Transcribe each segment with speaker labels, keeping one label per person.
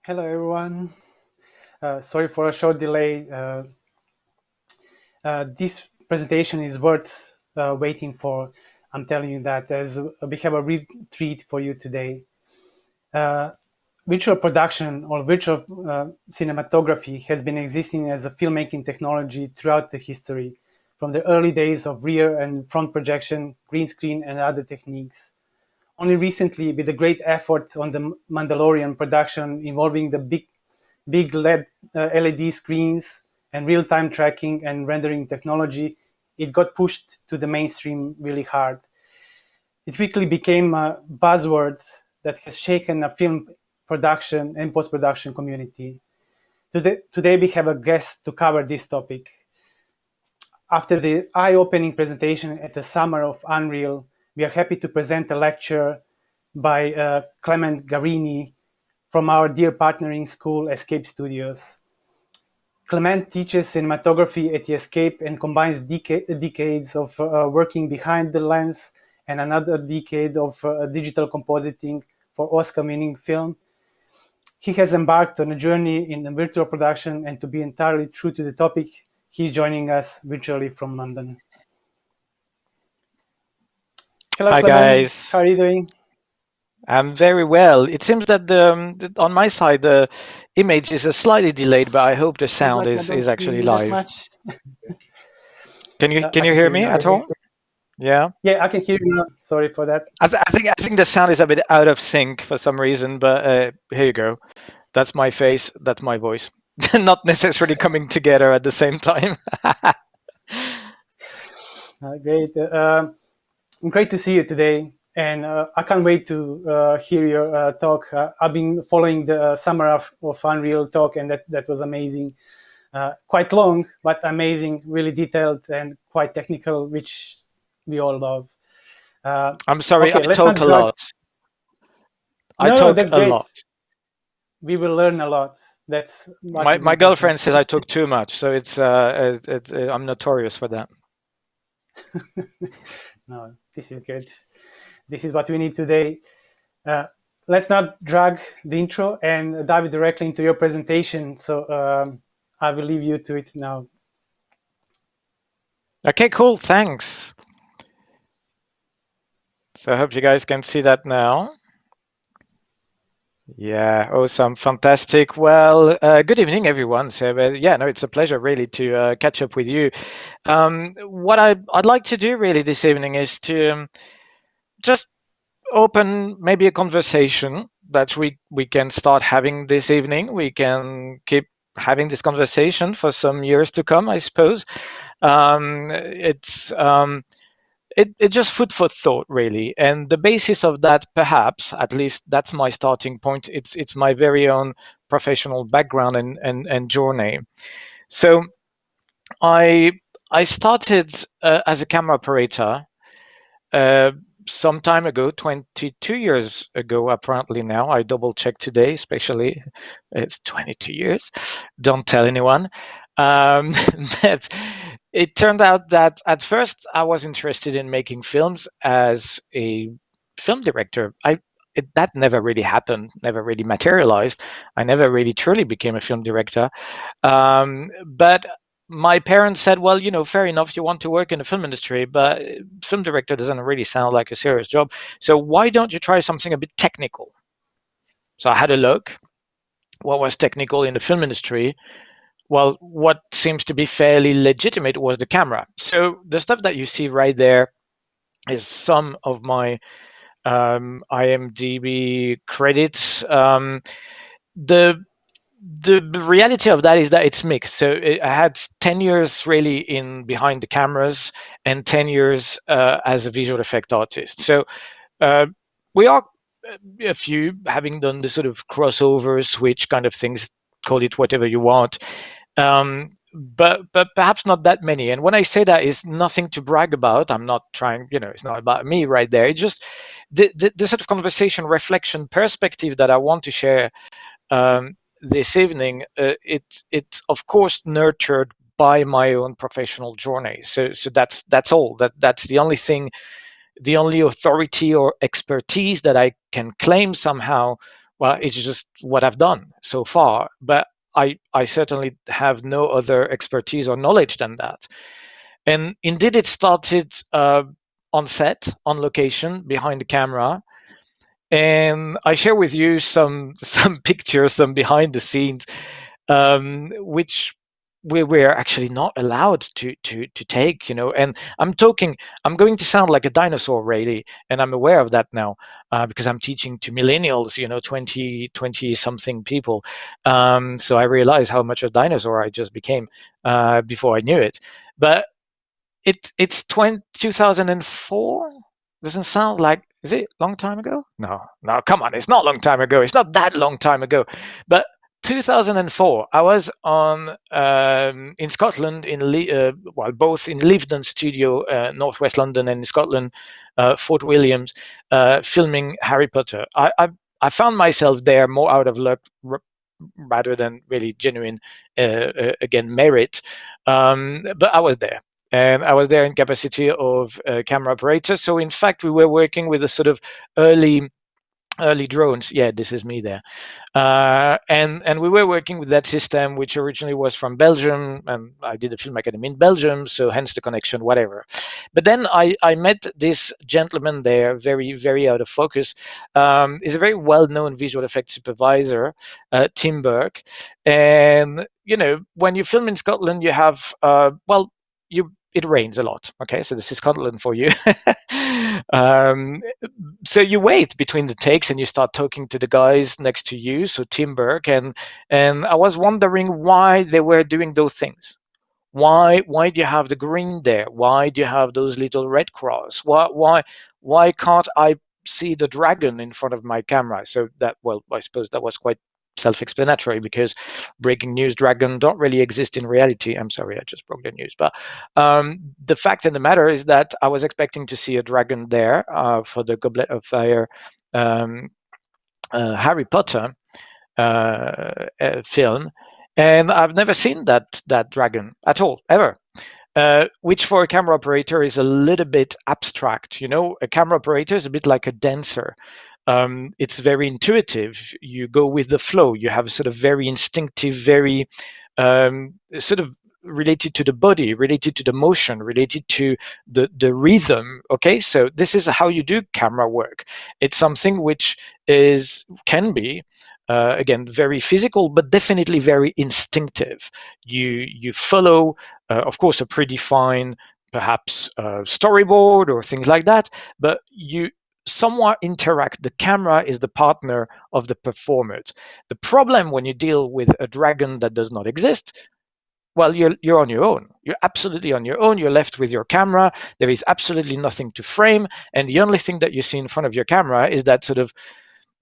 Speaker 1: Hello, everyone. Sorry for a short delay. This presentation is worth waiting for. I'm telling you that, as we have a real treat for you today. Uh, Virtual production or virtual cinematography has been existing as a filmmaking technology throughout the history, from the early days of rear and front projection, green screen, and other techniques. Only recently, with the great effort on the Mandalorian production involving the big LED screens and real-time tracking and rendering technology, it got pushed to the mainstream really hard. It quickly became a buzzword that has shaken a film production and post-production community. Today we have a guest to cover this topic. After the eye-opening presentation at the Summer of Unreal, we are happy to present a lecture by Clement Gharini from our dear partnering school, Escape Studios. Clement teaches cinematography at the Escape and combines decades of working behind the lens and another decade of digital compositing for Oscar-winning film. He has embarked on a journey in virtual production, and to be entirely true to the topic, he's joining us virtually from London. Hello,
Speaker 2: Hi
Speaker 1: Clement.
Speaker 2: guys,
Speaker 1: How are you doing?
Speaker 2: I'm very well. It seems that on my side the image is slightly delayed, but I hope the
Speaker 1: Seems
Speaker 2: sound
Speaker 1: like I
Speaker 2: is
Speaker 1: don't hear
Speaker 2: actually
Speaker 1: you that
Speaker 2: live.
Speaker 1: much.
Speaker 2: Can
Speaker 1: I
Speaker 2: you
Speaker 1: can
Speaker 2: hear
Speaker 1: hear you
Speaker 2: me
Speaker 1: now.
Speaker 2: at all? Yeah,
Speaker 1: Yeah, I can hear you now. Sorry for that.
Speaker 2: I think the sound is a bit out of sync for some reason, but here you go. That's my face, that's my voice, not necessarily coming together at the same time.
Speaker 1: Great. Great to see you today. And I can't wait to hear your talk. I've been following the Summer of Unreal talk, and that was amazing. Quite long, but amazing, really detailed and quite technical, which we all love. Uh,
Speaker 2: I'm sorry,
Speaker 1: okay,
Speaker 2: I
Speaker 1: let's
Speaker 2: talk
Speaker 1: not
Speaker 2: a
Speaker 1: drag.
Speaker 2: lot. I
Speaker 1: No,
Speaker 2: talk
Speaker 1: that's
Speaker 2: a
Speaker 1: great.
Speaker 2: lot.
Speaker 1: We will learn a lot. That's what is
Speaker 2: My
Speaker 1: important.
Speaker 2: girlfriend says I talk too much, so I'm notorious for that.
Speaker 1: No, this is good. This is what we need today. Uh, let's not drag the intro and dive directly into your presentation. So I will leave you to it now.
Speaker 2: Okay, cool. Thanks. So I hope you guys can see that now. Yeah, awesome, fantastic. Well, good evening, everyone. So, yeah, no, it's a pleasure really to catch up with you. What I'd like to do really this evening is to just open maybe a conversation that we can start having this evening. We can keep having this conversation for some years to come, I suppose. It's just food for thought, really. And the basis of that, perhaps, at least that's my starting point. It's my very own professional background and journey. So I I started as a camera operator uh, some time ago, 22 years ago, apparently now. I double checked today, especially. It's 22 years. Don't tell anyone. Um, but it turned out that at first I was interested in making films as a film director. That never really happened, never really materialized. I never really truly became a film director. But my parents said, well, fair enough, you want to work in the film industry, but film director doesn't really sound like a serious job. So why don't you try something a bit technical? So I had a look. What was technical in the film industry? Well, what seems to be fairly legitimate was the camera. So the stuff that you see right there is some of my IMDb credits. The the reality of that is that it's mixed. So I had 10 years really in behind the cameras and 10 years as a visual effect artist. So uh, we are a few having done the sort of crossover switch kind of things, call it whatever you want. But perhaps not that many. And when I say that, is nothing to brag about. I'm not trying, it's not about me right there. It's just the sort of conversation, reflection, perspective that I want to share this evening. It's of course nurtured by my own professional journey. So that's all. That's the only thing, the only authority or expertise that I can claim somehow well, it's just what I've done so far. But I certainly have no other expertise or knowledge than that. And indeed, it started on set, on location, behind the camera. And I share with you some some pictures, some behind the scenes, which we were actually not allowed to take, And I'm going to sound like a dinosaur, really, and I'm aware of that now, because I'm teaching to millennials, 20 something people. So I realize how much a dinosaur I just became before I knew it. But it's 2004. Doesn't sound like, is it long time ago? No, no, come on, it's not long time ago. It's not that long time ago. But 2004, I was on in Scotland well, both in Leavesden Studio, northwest London, and in Scotland, Fort Williams, filming Harry Potter. I found myself there more out of luck rather than really genuine, again, merit. But I was there. And I was there in capacity of camera operator. So in fact, we were working with a sort of early drones. Yeah, this is me there. And we were working with that system, which originally was from Belgium, and I did a film academy in Belgium, so hence the connection, whatever. But then I met this gentleman there, very very out of focus. He's a very well-known visual effects supervisor, Tim Burke. And when you film in Scotland, you have well, you it rains a lot. Okay, so this is Scotland for you. um, so you wait between the takes and you start talking to the guys next to you, so Tim Burke, and I was wondering why they were doing those things. Why do you have the green there? Why do you have those little red cross? Why can't I see the dragon in front of my camera? So that, well, I suppose that was quite self-explanatory, because breaking news, dragon don't really exist in reality. I'm sorry, I just broke the news. But the fact of the matter is that I was expecting to see a dragon there for the Goblet of Fire um, Harry Potter film, and I've never seen that dragon at all, ever. Which for a camera operator is a little bit abstract. A camera operator is a bit like a dancer. It's very intuitive. You go with the flow. You have a sort of very instinctive, very sort of related to the body, related to the motion, related to the rhythm. Okay, so this is how you do camera work. It's something which can be again very physical, but definitely very instinctive. You follow, of course, a predefined perhaps storyboard or things like that, but you somewhat interact. The camera is the partner of the performers. The problem when you deal with a dragon that does not exist, well, you're on your own. You're absolutely on your own. You're left with your camera. There is absolutely nothing to frame, and the only thing that you see in front of your camera is that sort of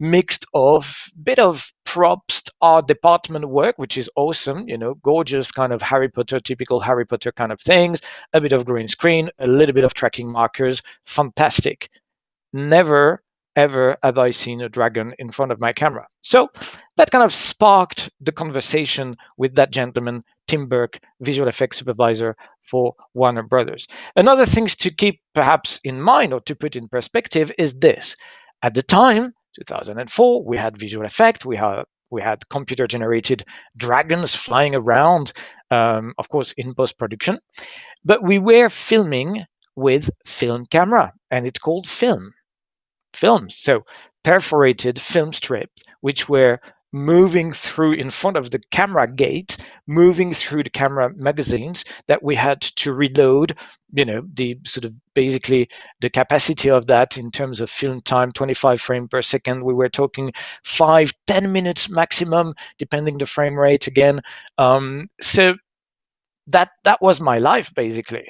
Speaker 2: mixed of bit of props, art department work, which is awesome, gorgeous kind of Harry Potter, typical Harry Potter kind of things, a bit of green screen, a little bit of tracking markers, fantastic. Never, ever have I seen a dragon in front of my camera. So that kind of sparked the conversation with that gentleman, Tim Burke, visual effects supervisor for Warner Brothers. Another things to keep perhaps in mind or to put in perspective is this. At the time, 2004, we had visual effect, we had computer generated dragons flying around, of course, in post production, but we were filming with film camera, and it's called films. So perforated film strips, which were moving through in front of the camera gate, moving through the camera magazines that we had to reload. The sort of basically the capacity of that in terms of film time, 25 frames per second. We were talking 5-10 minutes maximum, depending the frame rate again. So that was my life basically.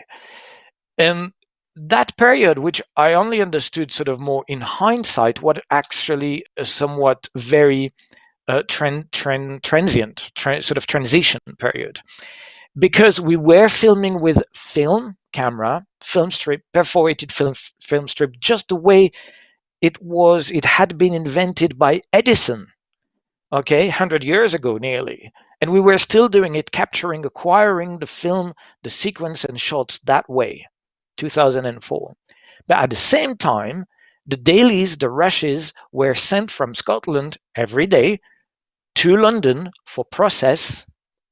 Speaker 2: And that period, which I only understood sort of more in hindsight, what actually a somewhat very transient sort of transition period, because we were filming with film camera, film strip, perforated film strip, just the way it had been invented by Edison. Okay, 100 years ago nearly, and we were still doing it, capturing, acquiring the film, the sequence and shots that way. 2004. But at the same time, the dailies, the rushes, were sent from Scotland every day to London for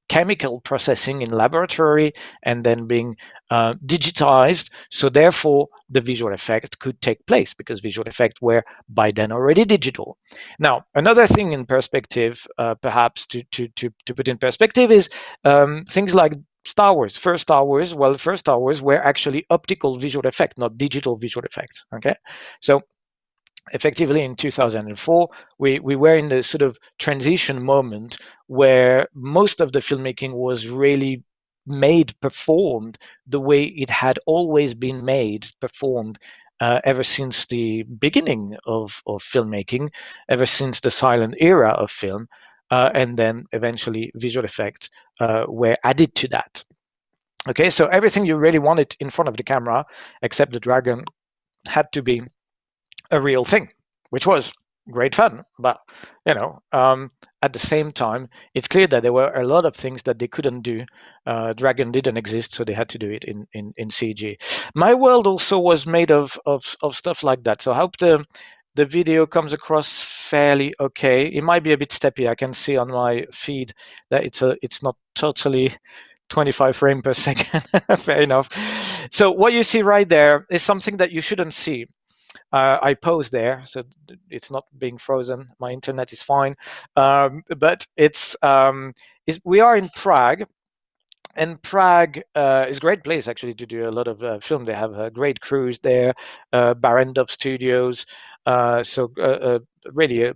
Speaker 2: chemical processing in laboratory, and then being digitized. So therefore, the visual effect could take place because visual effects were by then already digital. Now, another thing in perspective, perhaps to put in perspective, is things like Star Wars. First Star Wars, well, first Star Wars were actually optical visual effect, not digital visual effects. Okay, so effectively in 2004 we were in the sort of transition moment where most of the filmmaking was really performed the way it had always been made, performed ever since the beginning of filmmaking, ever since the silent era of film, and then eventually visual effects were added to that. Okay, so everything you really wanted in front of the camera, except the dragon, had to be a real thing, which was great fun. But at the same time, it's clear that there were a lot of things that they couldn't do. Dragon didn't exist, so they had to do it in CG. My world also was made of stuff like that. So I hope the video comes across fairly okay. It might be a bit steppy. I can see on my feed that it's not totally 25 frames per second. Fair enough. So what you see right there is something that you shouldn't see. I pause there, so it's not being frozen. My internet is fine, but we are in Prague, and Prague is a great place actually to do a lot of film. They have great crews there, Barrendov Studios, so really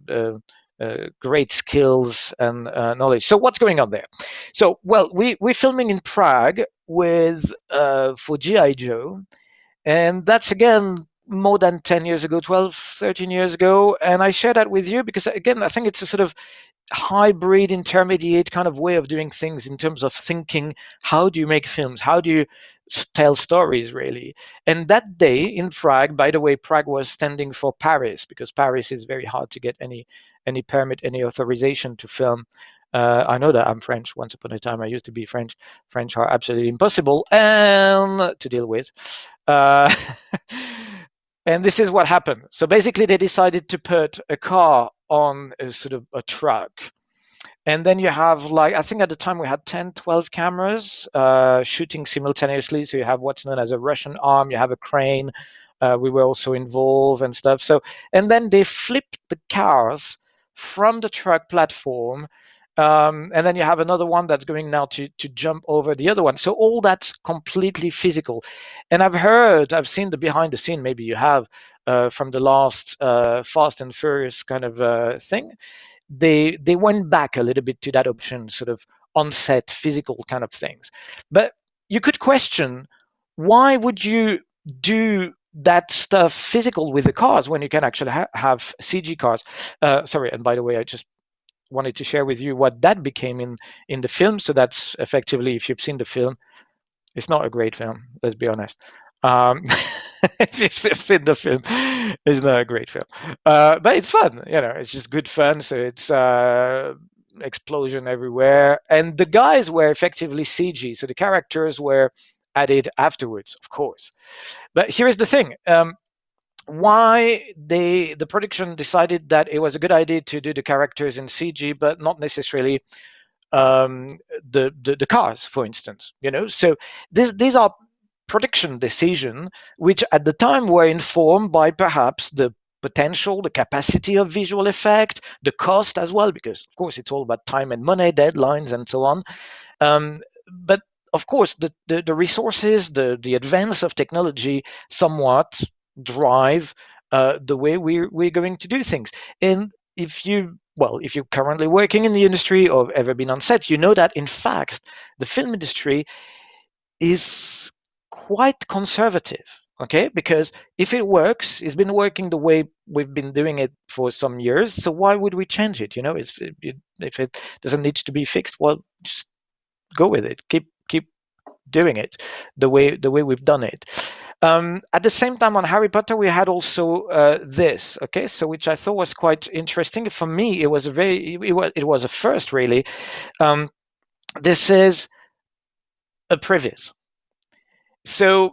Speaker 2: great skills and knowledge. So what's going on there? So well, we're filming in Prague with for GI Joe, and that's again more than 10 years ago, 12, 13 years ago. And I share that with you because, again, I think it's a sort of hybrid, intermediate kind of way of doing things in terms of thinking. How do you make films? How do you tell stories, really? And that day in Prague, by the way, Prague was standing for Paris because Paris is very hard to get any permit, any authorization to film. I know that I'm French. Once upon a time, I used to be French. French are absolutely impossible and to deal with. Uh, and this is what happened. So basically, they decided to put a car on a sort of a truck. And then you have, like, I think at the time we had 10, 12 cameras shooting simultaneously. So you have what's known as a Russian arm, you have a crane. We were also involved and stuff. So, and then they flipped the cars from the truck platform. And then you have another one that's going now to jump over the other one. So all that's completely physical. And I've seen the behind the scene, maybe you have, from the last Fast and Furious kind of thing. They went back a little bit to that option, sort of on-set physical kind of things. But you could question, why would you do that stuff physical with the cars when you can actually have CG cars? Sorry, and by the way, I just wanted to share with you what that became in the film. So that's effectively, if you've seen the film, it's not a great film. Let's be honest. Um, if you've seen the film, it's not a great film, but it's fun. It's just good fun. So it's explosion everywhere, and the guys were effectively CG. So the characters were added afterwards, of course. But here is the thing. Why the production decided that it was a good idea to do the characters in CG, but not necessarily the cars, for instance. So these are production decisions which at the time were informed by perhaps the potential, the capacity of visual effect, the cost as well, because of course it's all about time and money, deadlines, and so on. But of course, the resources, the advance of technology somewhat drive the way we're going to do things. And if you're currently working in the industry or ever been on set, you know that in fact the film industry is quite conservative. Okay, because if it works, it's been working the way we've been doing it for some years. So why would we change it? If it doesn't need to be fixed, well, just go with it. Keep doing it the way we've done it. At the same time, on Harry Potter, we had also this. Okay, so which I thought was quite interesting for me. It was a first, really. This is a previs. So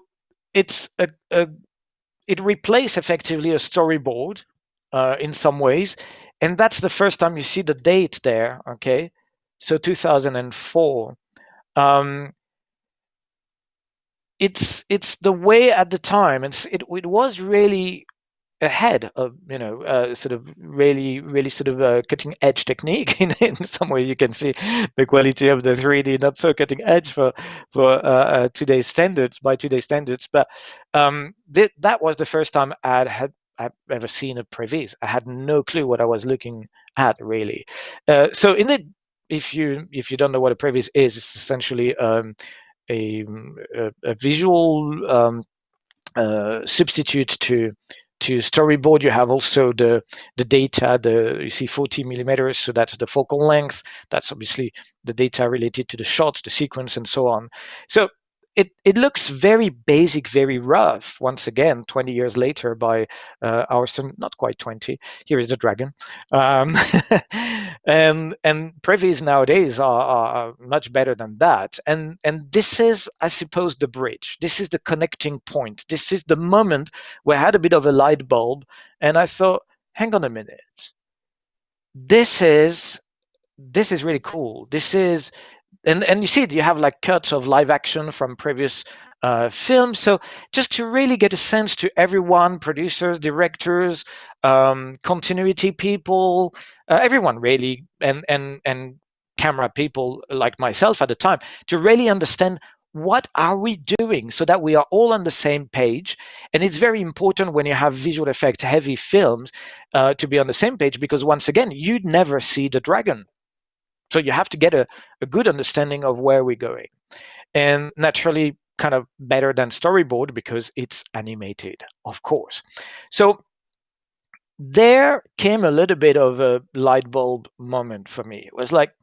Speaker 2: it's a it replaced effectively a storyboard in some ways, and that's the first time you see the date there. Okay, so 2004. Um, it's the way at the time, it was really ahead of, sort of really sort of cutting edge technique. In some ways you can see the quality of the 3D not so cutting edge for today's standards, by today's standards, but that was the first time I've ever seen a previs. I had no clue what I was looking at, really. So in it, if you don't know what a previs is, it's essentially a visual substitute to storyboard. You have also the data. You see 40 millimeters, so that's the focal length. That's obviously the data related to the shot, the sequence, and so on. So it looks very basic, very rough. Once again, 20 years later, by our son, not quite 20. Here is the dragon, um, and previs nowadays are much better than that. And this is, I suppose, the bridge. This is the connecting point. This is the moment where I had a bit of a light bulb, and I thought, hang on a minute, this is this is really cool. This is, and you see it, you have like cuts of live action from previous films. So just to really get a sense to everyone, producers, directors, continuity people, everyone really, and camera people like myself at the time, to really understand what are we doing so that we are all on the same page. And it's very important when you have visual effect heavy films to be on the same page, because once again, you'd never see the dragon, so you have to get a good understanding of where we're going. And naturally, kind of better than storyboard because it's animated, of course. So there came a little bit of a light bulb moment for me. It was like,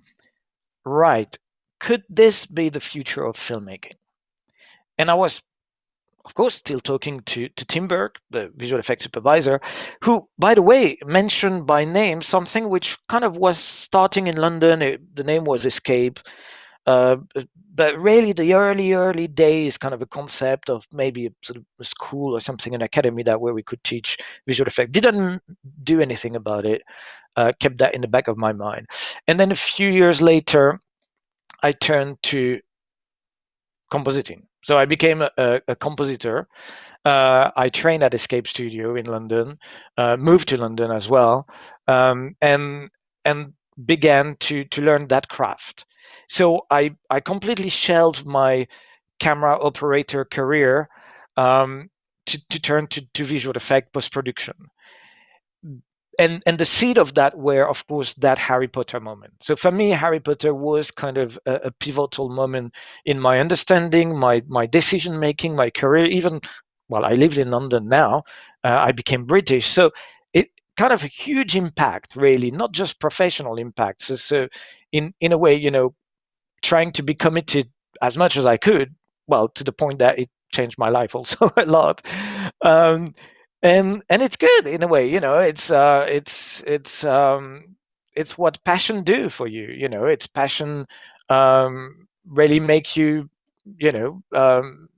Speaker 2: right, could this be the future of filmmaking? And I was, of course, still talking to Tim Burke, the visual effects supervisor, who, by the way, mentioned by name something which kind of was starting in London. The name was Escape. Uh, but really, the early days, kind of a concept of maybe a sort of a school or something, an academy that where we could teach visual effect. Didn't do anything about it. Kept that in the back of my mind. And then a few years later, I turned to compositing. So I became a compositor. I trained at Escape Studio in London, moved to London as well, and began to learn that craft. So I completely shelved my camera operator career to turn to visual effect post production. And the seed of that were, of course, that Harry Potter moment. So for me, Harry Potter was kind of a pivotal moment in my understanding, my decision making, my career. Even while I lived in London now, I became British. So it kind of a huge impact, really, not just professional impact. So in a way, trying to be committed as much as I could, well, to the point that it changed my life also a lot. Um, and it's good in a way, it's what passion do for you. It's passion really make you, you know, um,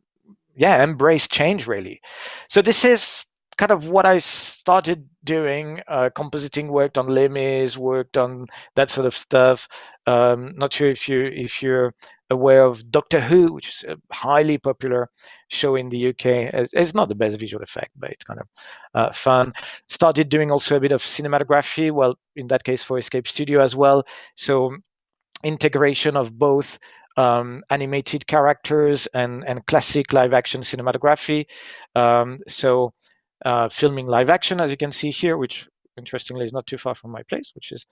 Speaker 2: yeah, embrace change really. So this is kind of what I started doing. Compositing, worked on limes, worked on that sort of stuff. Not sure if you're aware of Doctor Who, which is a highly popular show in the UK. It's not the best visual effect, but it's kind of fun. Started doing also a bit of cinematography, well, in that case for Escape Studio as well. So integration of both animated characters and classic live action cinematography. So filming live action, as you can see here, which interestingly is not too far from my place, which is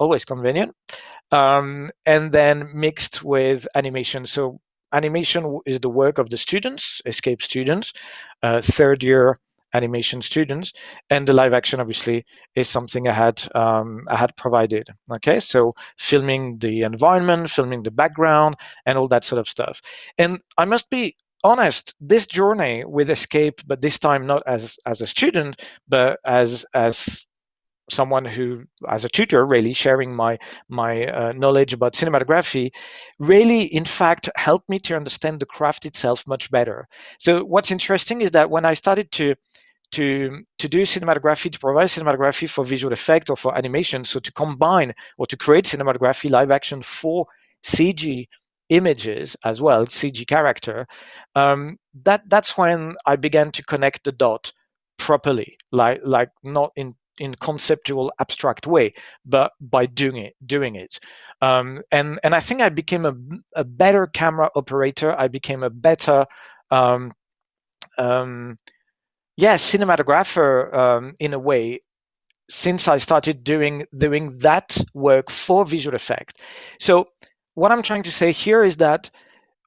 Speaker 2: always convenient. And then mixed with animation. So animation is the work of the students, Escape students, third year animation students, and the live action obviously is something I had provided. Okay, so filming the environment, filming the background, and all that sort of stuff. And I must be honest, this journey with Escape, but this time not as a student, but as someone who, as a tutor, really sharing my knowledge about cinematography, really, in fact, helped me to understand the craft itself much better. So what's interesting is that when I started to do cinematography, to provide cinematography for visual effect or for animation, so to combine or to create cinematography live action for CG images as well, CG character, that's when I began to connect the dot properly, like not in conceptual abstract way, but by doing it. And I think I became a better camera operator. I became a better um, um, yeah, cinematographer, in a way, since I started doing that work for visual effect. So what I'm trying to say here is that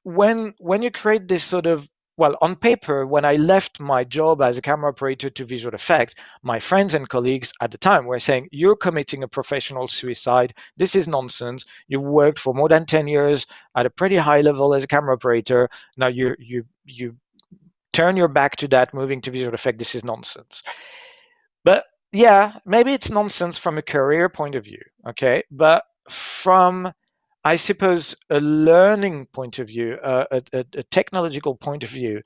Speaker 2: when you create this sort of, well, on paper, when I left my job as a camera operator to visual effect, my friends and colleagues at the time were saying, "You're committing a professional suicide. This is nonsense. You worked for more than 10 years at a pretty high level as a camera operator. Now you turn your back to that, moving to visual effect. This is nonsense." But yeah, maybe it's nonsense from a career point of view, okay? But from, I suppose, a learning point of view, a technological point of view,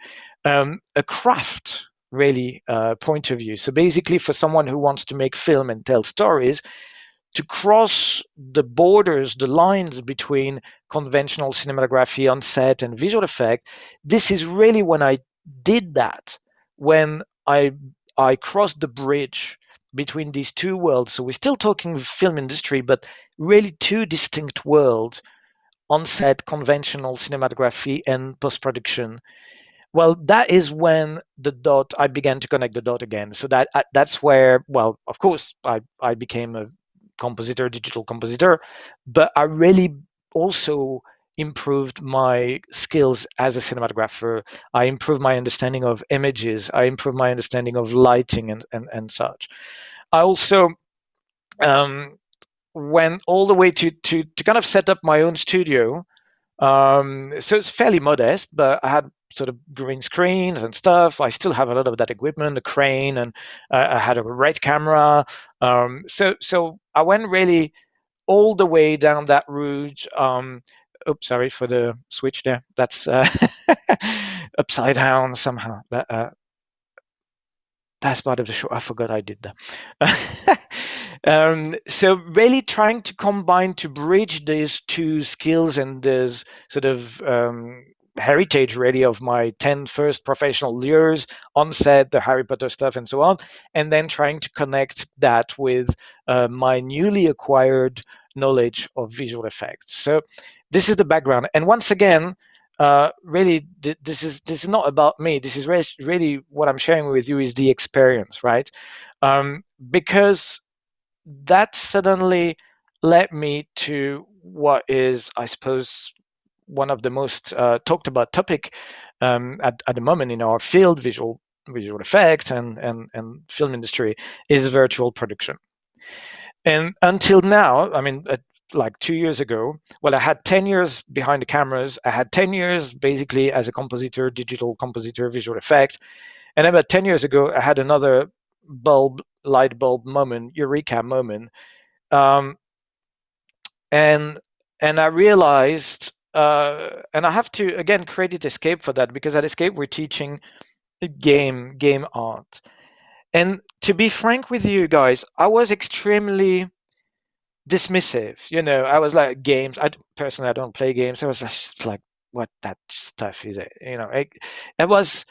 Speaker 2: a craft really point of view. So basically, for someone who wants to make film and tell stories, to cross the borders, the lines between conventional cinematography on set and visual effect, this is really when I did that, when I crossed the bridge between these two worlds. So we're still talking film industry, but really two distinct worlds: on set conventional cinematography and post production. Well, that is when the dot I began to connect the dot again. So that's where, well, of course, I became a compositor, digital compositor, but I really also improved my skills as a cinematographer. I improved my understanding of images. I improved my understanding of lighting and such. I also um, went all the way to kind of set up my own studio. So it's fairly modest, but I had sort of green screens and stuff. I still have a lot of that equipment, the crane, and I had a red camera. So I went really all the way down that route. Oops, sorry for the switch there. That's upside down somehow. That's part of the show. I forgot I did that. So really trying to combine, to bridge these two skills and this sort of heritage really of my 10 first professional years on set, the Harry Potter stuff and so on, and then trying to connect that with my newly acquired knowledge of visual effects. So this is the background. And once again, really, this is not about me. This is really what I'm sharing with you is the experience, right? Because that suddenly led me to what is, I suppose, one of the most talked about topic at the moment in our field, visual effects and film industry, is virtual production. And until now, I mean, like 2 years ago, well, I had 10 years behind the cameras. I had 10 years basically as a compositor, digital compositor, visual effects. And about 10 years ago, I had another light bulb moment, eureka moment. Um, and and I realized, and I have to again credit Escape for that, because at Escape we're teaching game art. And to be frank with you guys, I was extremely dismissive. I was like, games. Personally, I don't play games. I was just like, what that stuff is it? It was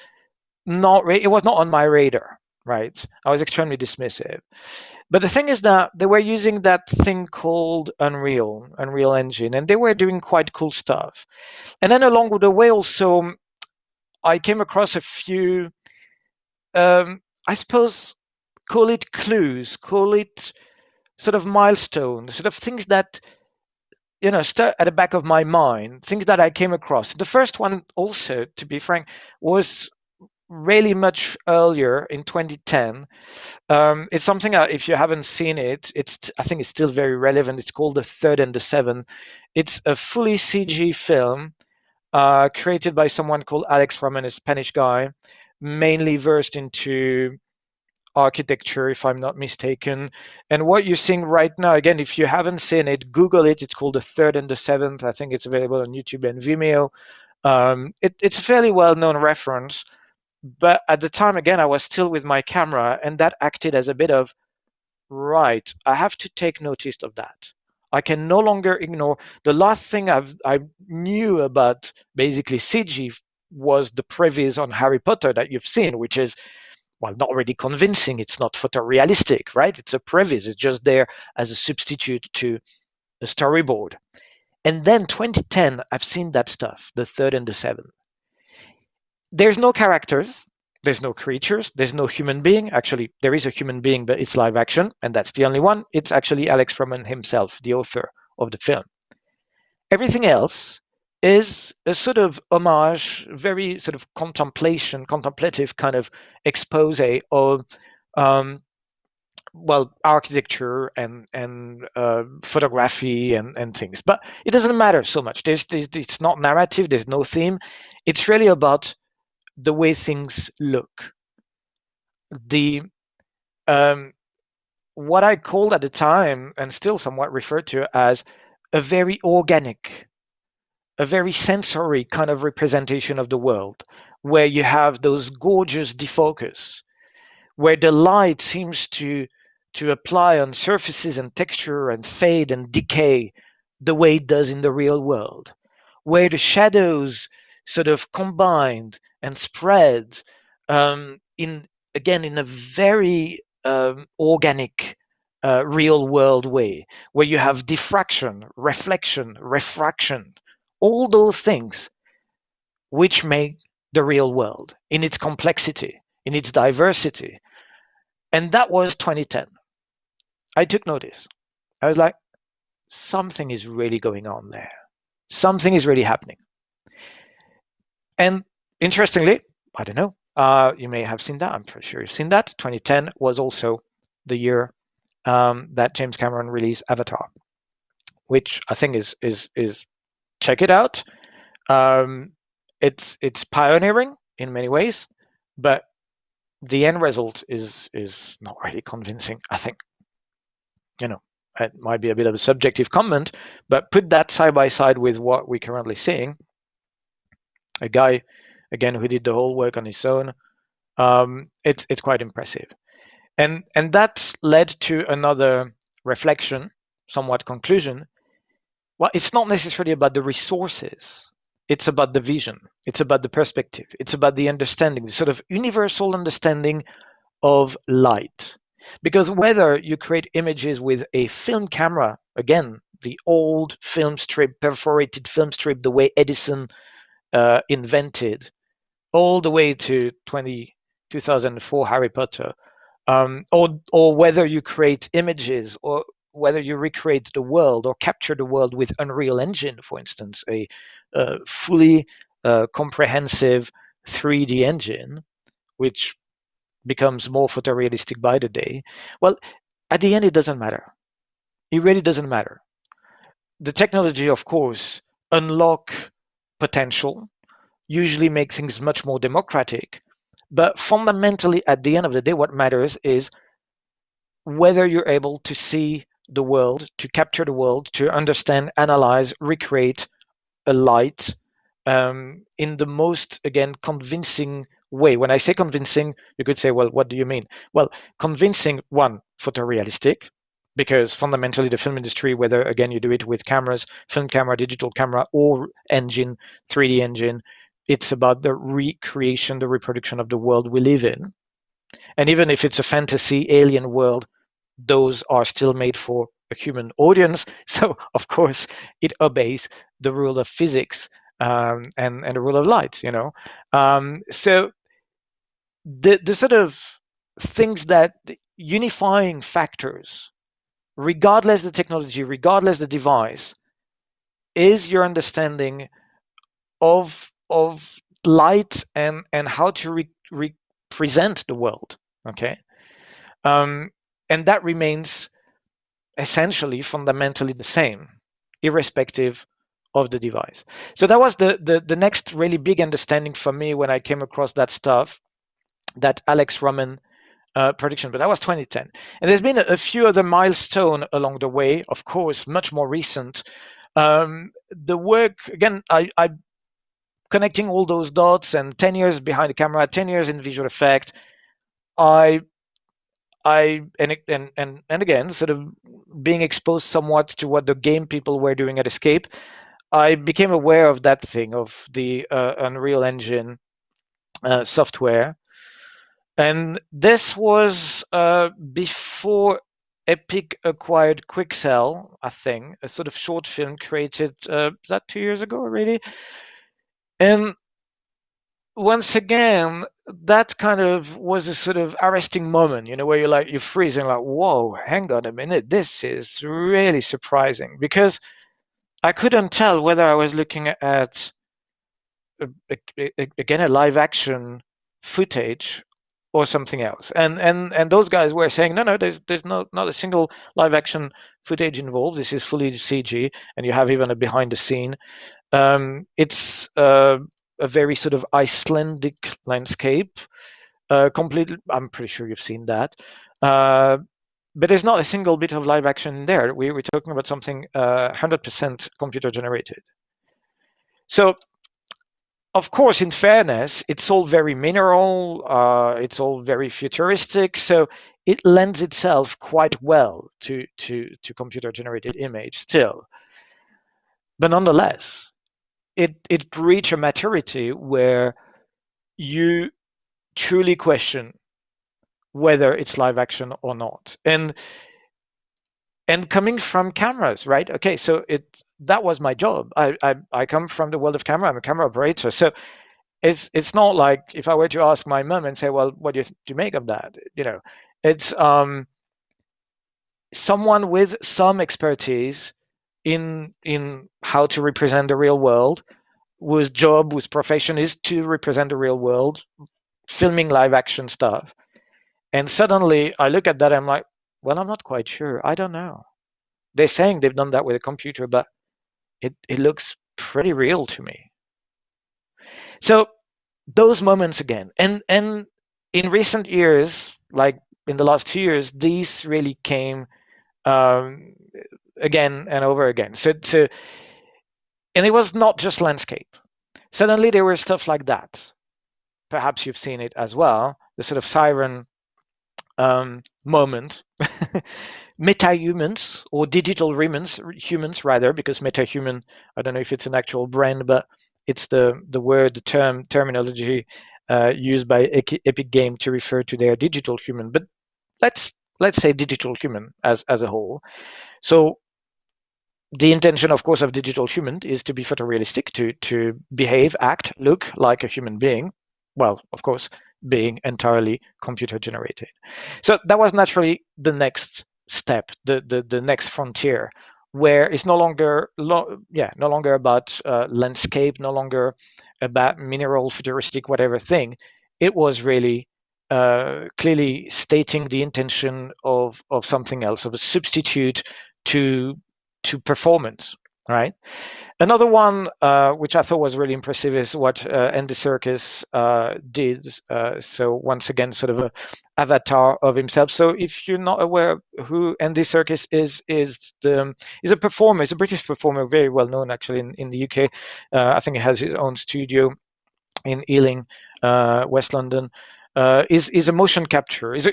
Speaker 2: it was not on my radar, right? I was extremely dismissive. But the thing is that they were using that thing called Unreal Engine, and they were doing quite cool stuff. And then along the way, also, I came across a few, I suppose, call it clues, call it sort of milestones, sort of things that stuck at the back of my mind, things that I came across. The first one, also, to be frank, was really much earlier in 2010. It's something if you haven't seen it, I think it's still very relevant. It's called The Third and the Seven. It's a fully CG film created by someone called Alex Roman, a Spanish guy, mainly versed into architecture, if I'm not mistaken. And what you're seeing right now, again, if you haven't seen it, Google it. It's called The Third and the Seventh. I think it's available on YouTube and Vimeo. It's a fairly well-known reference, but at the time, again, I was still with my camera, and that acted as a bit of, right, I have to take notice of that. I can no longer ignore. The last thing I knew about basically CG was the previs on Harry Potter that you've seen, which is, well, not really convincing. It's not photorealistic, right? It's a previs. It's just there as a substitute to a storyboard. And then 2010, I've seen that stuff, the third and the seventh. There's no characters, there's no creatures, there's no human being. Actually, there is a human being, but it's live action, and that's the only one. It's actually Alex Roman himself, the author of the film. Everything else is a sort of homage, very sort of contemplative kind of expose of um, well, architecture and photography and things. But it doesn't matter so much. It's not narrative. There's no theme. It's really about the way things look. The um, what I called at the time and still somewhat referred to as a very organic, a very sensory kind of representation of the world, where you have those gorgeous defocus, where the light seems to apply on surfaces and texture and fade and decay the way it does in the real world, where the shadows sort of combined and spread in again in a very organic real world way, where you have diffraction, reflection, refraction, all those things which make the real world in its complexity, in its diversity. And that was 2010. I took notice. I was like, something is really going on there. Something is really happening. And interestingly, I don't know, you may have seen that. I'm pretty sure you've seen that. 2010 was also the year that James Cameron released Avatar, which I think is check it out. Um, it's pioneering in many ways, but the end result is not really convincing. I think, you know, it might be a bit of a subjective comment, but put that side by side with what we're currently seeing. A guy, again, who did the whole work on his own. It's quite impressive, and that led to another reflection, somewhat conclusion. Well, it's not necessarily about the resources. It's about the vision. It's about the perspective. It's about the understanding, the sort of universal understanding of light. Because whether you create images with a film camera, again, the old film strip, perforated film strip, the way Edison invented, all the way to 2004 Harry Potter, or whether you create images or whether you recreate the world or capture the world with Unreal Engine, for instance, a fully comprehensive 3D engine, which becomes more photorealistic by the day. Well, at the end, it doesn't matter. It really doesn't matter. The technology, of course, unlock potential, usually make things much more democratic. But fundamentally, at the end of the day, what matters is whether you're able to see the world, to capture the world, to understand, analyze, recreate a light in the most, again, convincing way. When I say convincing, you could say, well, what do you mean? Well, convincing, one, photorealistic, because fundamentally the film industry, whether again you do it with cameras, film camera, digital camera, or engine, 3D engine, it's about the recreation, the reproduction of the world we live in. And even if it's a fantasy alien world, those are still made for a human audience. So, of course, it obeys the rule of physics and the rule of light, you know. So, the sort of things that unifying factors, regardless the technology, regardless the device, is your understanding of light and how to represent the world. Okay, and that remains essentially fundamentally the same, irrespective of the device. So that was the next really big understanding for me when I came across that stuff that Alex Roman production, but that was 2010. And there's been a few other milestones along the way, of course, much more recent. The work, again, I connecting all those dots, and 10 years behind the camera, 10 years in visual effect, I and again, sort of being exposed somewhat to what the game people were doing at Escape, I became aware of that thing, of the Unreal Engine software. And this was before Epic acquired Quixel, I think, a sort of short film created, is that 2 years ago already? And once again, that kind of was a sort of arresting moment, where you freeze and like, whoa, hang on a minute, this is really surprising, because I couldn't tell whether I was looking at again a live action footage or something else. And those guys were saying, no, there's not a single live action footage involved. This is fully CG, and you have even a behind the scene. It's a very sort of Icelandic landscape. Completely, I'm pretty sure you've seen that. But there's not a single bit of live action there. We're talking about something 100% computer generated. So, of course, in fairness, it's all very mineral, it's all very futuristic, so it lends itself quite well to computer generated image still. But nonetheless, it reached a maturity where you truly question whether it's live action or not. And coming from cameras, right? Okay, so that was my job. I come from the world of camera. I'm a camera operator. So it's not like if I were to ask my mom and say, well, what do you make of that? It's someone with some expertise in how to represent the real world, whose job, whose profession is to represent the real world, filming live action stuff. And suddenly I look at that, I'm like, well, I'm not quite sure. I don't know. They're saying they've done that with a computer, but it looks pretty real to me. So those moments again, and in recent years, like in the last 2 years, these really came um, again and over again. So and it was not just landscape. Suddenly there were stuff like that. Perhaps you've seen it as well. The sort of siren moment. Metahumans or digital humans rather, because metahuman, I don't know if it's an actual brand, but it's the word, the terminology used by Epic Game to refer to their digital human. But let's say digital human as a whole. So the intention, of course, of digital human is to be photorealistic, to behave, act, look like a human being. Well, of course, being entirely computer generated. So that was naturally the next step, the next frontier, where it's no longer no longer about landscape, no longer about mineral, futuristic, whatever thing. It was really clearly stating the intention of something else, of a substitute to performance, right? Another one, which I thought was really impressive, is what Andy Serkis did. So once again, sort of a avatar of himself. So if you're not aware who Andy Serkis is a performer, he's a British performer, very well known actually in the UK. I think he has his own studio in Ealing, West London. Is a motion capture. Is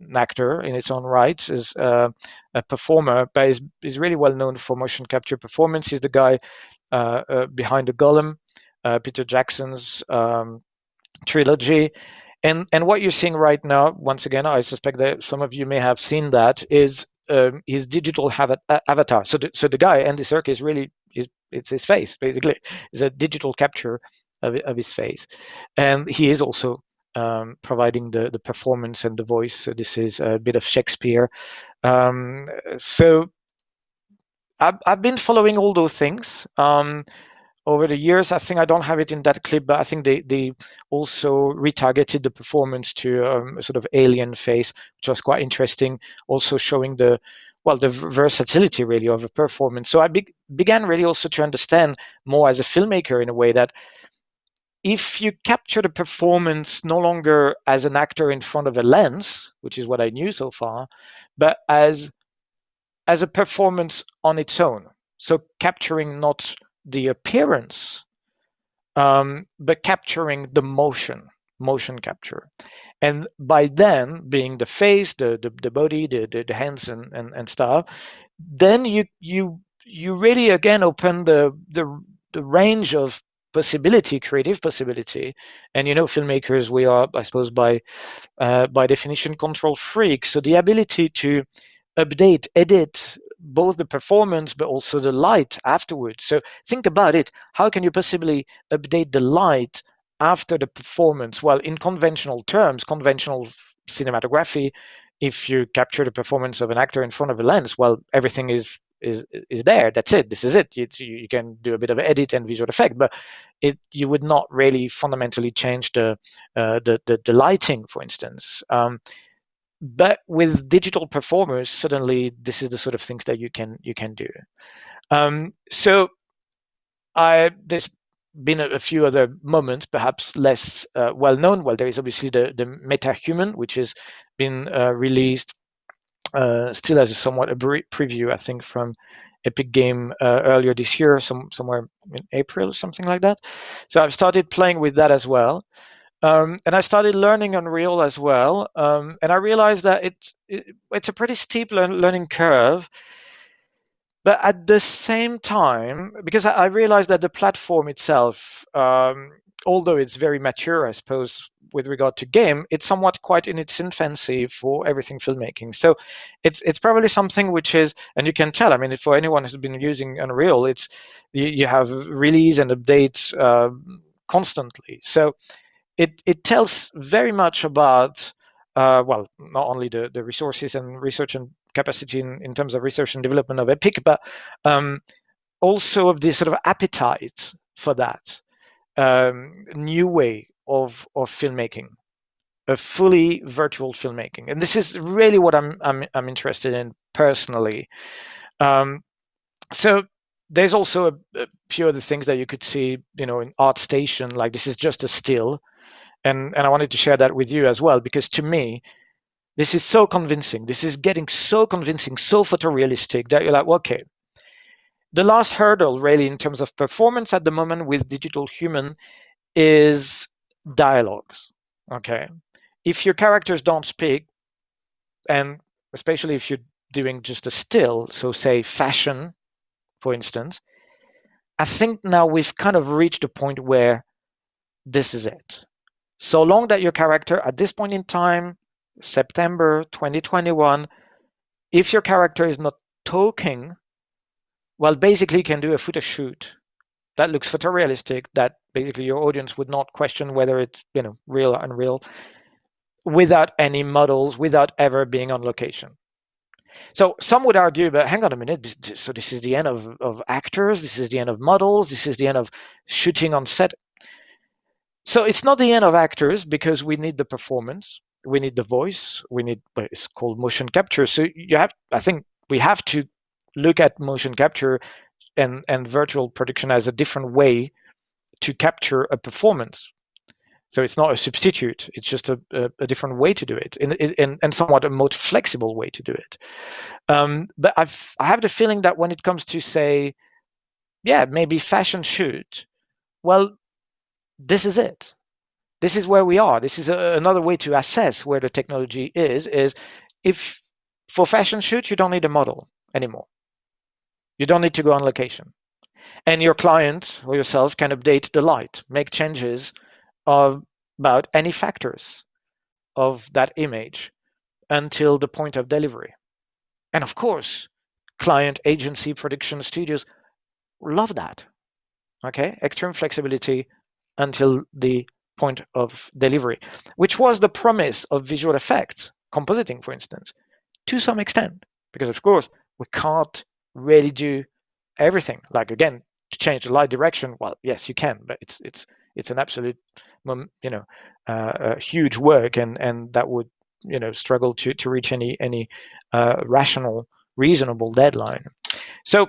Speaker 2: an actor in its own right, is a performer, but is really well known for motion capture performance. He's the guy behind the Golem, Peter Jackson's trilogy. And what you're seeing right now, once again, I suspect that some of you may have seen that, is his digital avatar. So the guy, Andy Serkis, really it's his face basically. It's a digital capture of his face, and he is also providing the performance and the voice. So this is a bit of Shakespeare. So I've been following all those things over the years. I think I don't have it in that clip, but I think they also retargeted the performance to a sort of alien face, which was quite interesting. Also showing the versatility really of a performance. So I began really also to understand more as a filmmaker in a way that if you capture the performance no longer as an actor in front of a lens, which is what I knew so far, but as a performance on its own. So capturing not the appearance, but capturing the motion capture. And by then being the face, the body, the hands and stuff, then you really again open the range of possibility, creative possibility. And filmmakers, we are, I suppose, by definition, control freaks. So the ability to update, edit both the performance but also the light afterwards. So think about it. How can you possibly update the light after the performance? Well, in conventional terms, conventional cinematography, if you capture the performance of an actor in front of a lens, well, everything is there. That's it. This is it. You can do a bit of edit and visual effect, but you would not really fundamentally change the lighting, for instance. But with digital performers, suddenly this is the sort of things that you can do. So there's been a few other moments, perhaps less well known. Well, there is obviously the Metahuman, which has been released still as a somewhat a preview, I think, from Epic Game earlier this year, somewhere in April or something like that. So I've started playing with that as well. And I started learning Unreal as well, and I realized that it's a pretty steep learning curve. But at the same time, because I realized that the platform itself, although it's very mature, I suppose, with regard to game, it's somewhat quite in its infancy for everything filmmaking. So it's probably something which is, and you can tell. I mean, for anyone who's been using Unreal, it's you have release and updates constantly. So it tells very much about well, not only the resources and research and capacity in terms of research and development of Epic, but also of the sort of appetite for that new way of filmmaking, a fully virtual filmmaking. And this is really what I'm interested in personally. Um, so there's also a few other things that you could see, in ArtStation, like this is just a still. And I wanted to share that with you as well, because to me, this is so convincing. This is getting so convincing, so photorealistic that you're like, okay, the last hurdle really in terms of performance at the moment with digital human is dialogues. Okay. If your characters don't speak, and especially if you're doing just a still, so say fashion, for instance, I think now we've kind of reached a point where this is it. So long that your character at this point in time, September 2021, if your character is not talking, well, basically you can do a footage shoot that looks photorealistic, that basically your audience would not question whether it's real or unreal, without any models, without ever being on location. So some would argue, but hang on a minute, so this is the end of actors, this is the end of models, this is the end of shooting on set. So it's not the end of actors, because we need the performance, we need the voice, we need what is called motion capture. So I think we have to look at motion capture and virtual production as a different way to capture a performance. So it's not a substitute; it's just a different way to do it, and somewhat a more flexible way to do it. But I have the feeling that when it comes to, say, yeah, maybe fashion shoot, well, this is it. This is where we are. This is another way to assess where the technology is if for fashion shoot, you don't need a model anymore. You don't need to go on location. And your client or yourself can update the light, make changes about any factors of that image until the point of delivery. And of course, client, agency, production studios love that. Okay, extreme flexibility until the point of delivery, which was the promise of visual effects, compositing, for instance, to some extent, because of course we can't really do everything. Like again, to change the light direction, well, yes, you can, but it's an absolute, huge work, and that would struggle to reach any rational, reasonable deadline. So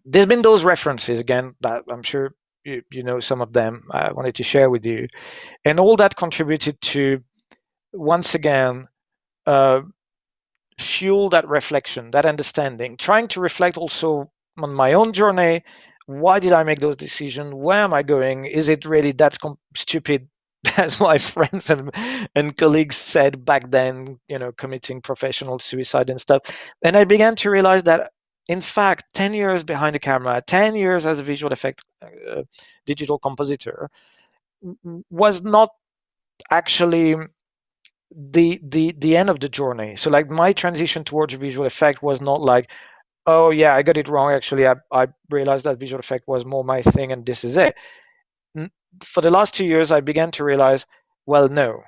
Speaker 2: there's been those references again that I'm sure you know some of them. I wanted to share with you, and all that contributed to once again uh, fuel that reflection, that understanding, trying to reflect also on my own journey. Why did I make those decisions? Where am I going? Is it really that stupid as my friends and colleagues said back then, committing professional suicide and stuff? And I began to realize that, in fact, 10 years behind the camera, 10 years as a visual effect digital compositor was not actually the end of the journey. So like my transition towards visual effect was not like, oh yeah, I got it wrong. Actually, I realized that visual effect was more my thing, and this is it. For the last 2 years, I began to realize, well, no,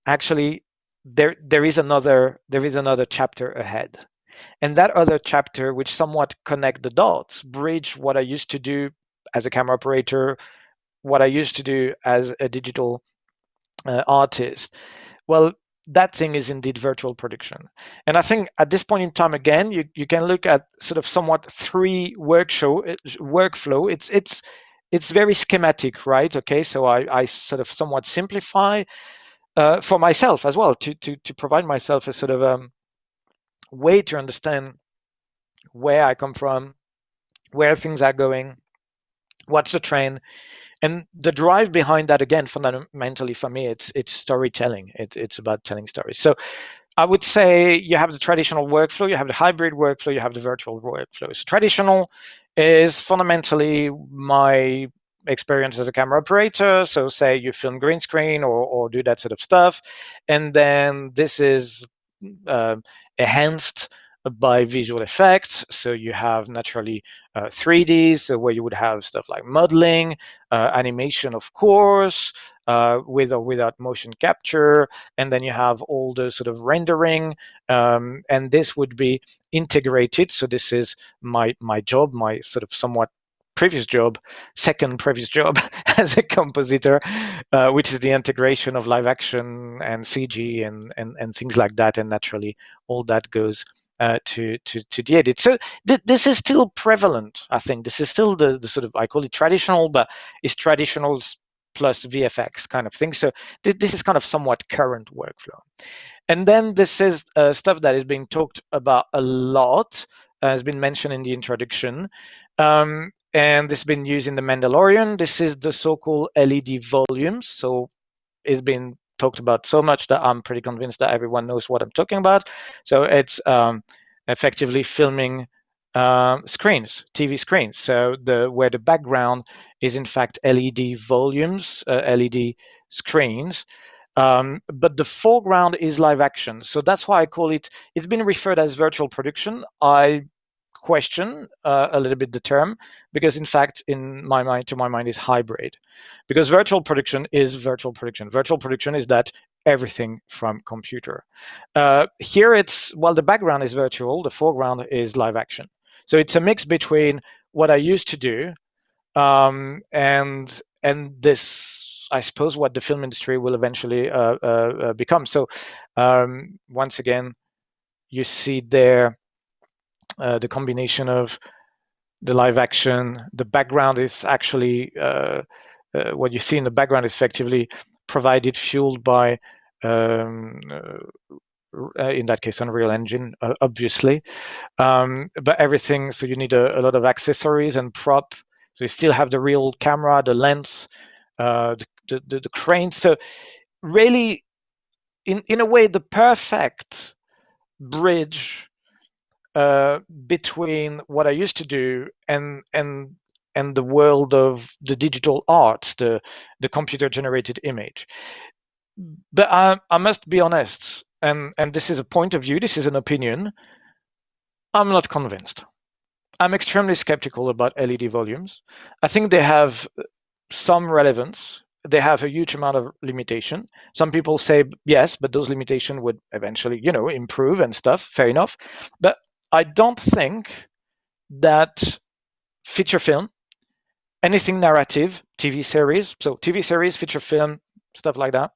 Speaker 2: actually, there is another chapter ahead, and that other chapter, which somewhat connect the dots, bridge what I used to do as a camera operator, what I used to do as a digital artist. Well, that thing is indeed virtual production. And I think at this point in time, again, you can look at sort of somewhat three workflow. It's very schematic, right? Okay, so I sort of somewhat simplify for myself as well to provide myself a sort of way to understand where I come from, where things are going, what's the trend, and the drive behind that, again, fundamentally for me, it's storytelling. It's about telling stories. So I would say you have the traditional workflow, you have the hybrid workflow, you have the virtual workflow. So traditional is fundamentally my experience as a camera operator. So say you film green screen or do that sort of stuff. And then this is uh, enhanced by visual effects. So you have naturally 3D, so where you would have stuff like modeling, animation, of course, with or without motion capture, and then you have all the sort of rendering, and this would be integrated. So this is my job, my sort of somewhat previous job, second previous job as a compositor, which is the integration of live action and CG and things like that, and naturally all that goes to the edit. So this is still prevalent. I think this is still the sort of, I call it traditional, but it's traditional plus VFX kind of thing. So this is kind of somewhat current workflow. And then this is stuff that is being talked about a lot, has been mentioned in the introduction. And this has been used in The Mandalorian. This is the so-called LED volumes. So it's been talked about so much that I'm pretty convinced that everyone knows what I'm talking about. So it's effectively filming screens, TV screens. So where the background is in fact LED volumes, LED screens, but the foreground is live action. So that's why I call it. It's been referred as virtual production. I question a little bit the term, because in fact, to my mind, is hybrid, because virtual production is virtual production. Virtual production is that everything from computer. Here it's, well, the background is virtual, the foreground is live action. So it's a mix between what I used to do, and this, I suppose, what the film industry will eventually become. So once again, you see there the combination of the live action. The background is actually what you see in the background is effectively provided, fueled by um, in that case Unreal Engine, obviously, but everything. So you need a lot of accessories and prop. So you still have the real camera, the lens, the crane. So really, in a way, the perfect bridge between what I used to do and the world of the digital art, the computer generated image. But I must be honest, and this is a point of view, this is an opinion. I'm not convinced. I'm extremely skeptical about LED volumes. I think they have some relevance. They have a huge amount of limitation. Some people say yes, but those limitations would eventually, improve and stuff. Fair enough. But I don't think that feature film, anything narrative, TV series, so TV series, feature film, stuff like that,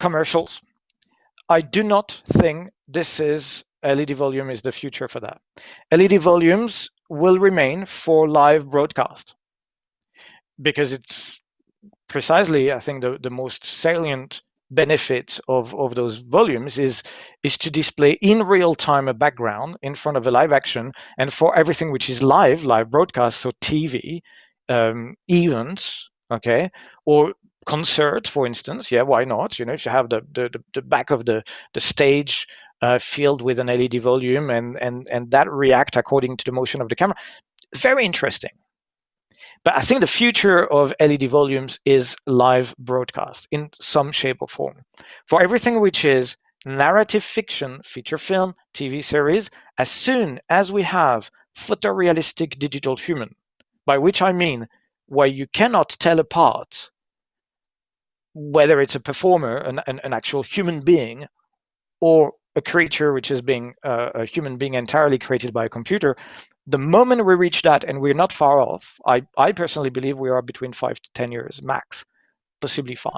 Speaker 2: commercials, I do not think this is LED volume is the future for that. LED volumes will remain for live broadcast. because it's precisely, I think, the most salient benefit of those volumes is to display in real time a background in front of a live action, and for everything which is live broadcast, so TV, events, okay, or concert, for instance. Yeah, why not? If you have the back of the stage filled with an LED volume, and that react according to the motion of the camera. Very interesting. But I think the future of LED volumes is live broadcast in some shape or form. For everything which is narrative fiction, feature film, TV series, as soon as we have photorealistic digital human, by which I mean where you cannot tell apart whether it's a performer, an actual human being, or a creature which is being a human being entirely created by a computer. The moment we reach that, and we're not far off, I personally believe we are between 5 to 10 years max, possibly 5.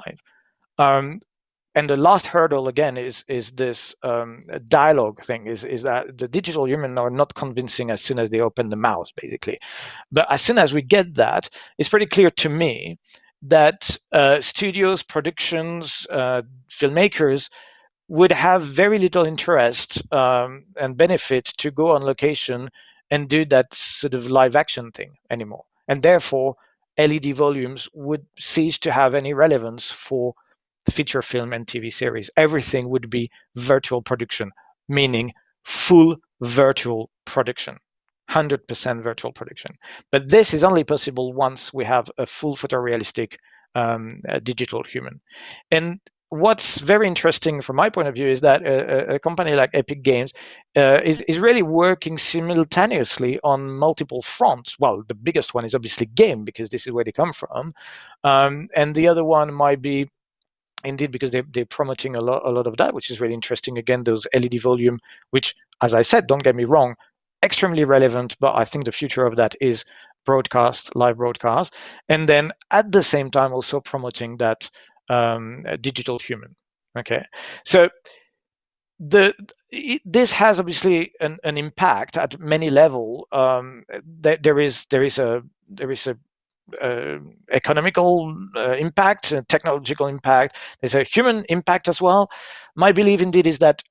Speaker 2: Um, and the last hurdle again is this dialogue thing. Is that the digital human are not convincing as soon as they open the mouth, basically. But as soon as we get that, it's pretty clear to me that studios, productions, filmmakers would have very little interest and benefit to go on location and do that sort of live action thing anymore. And therefore, LED volumes would cease to have any relevance for feature film and TV series. Everything would be virtual production, meaning full virtual production. 100% virtual production. But this is only possible once we have a full photorealistic digital human. And what's very interesting from my point of view is that a company like Epic Games is really working simultaneously on multiple fronts. Well, the biggest one is obviously game, because this is where they come from, and the other one might be indeed because they're promoting a lot of that, which is really interesting. Again, those LED volume, which, as I said, don't get me wrong, extremely relevant, but I think the future of that is broadcast, live broadcast, and then at the same time also promoting that digital human. Okay, so this has obviously an impact at many level. There is a economical impact, technological impact. There's a human impact as well. My belief indeed is that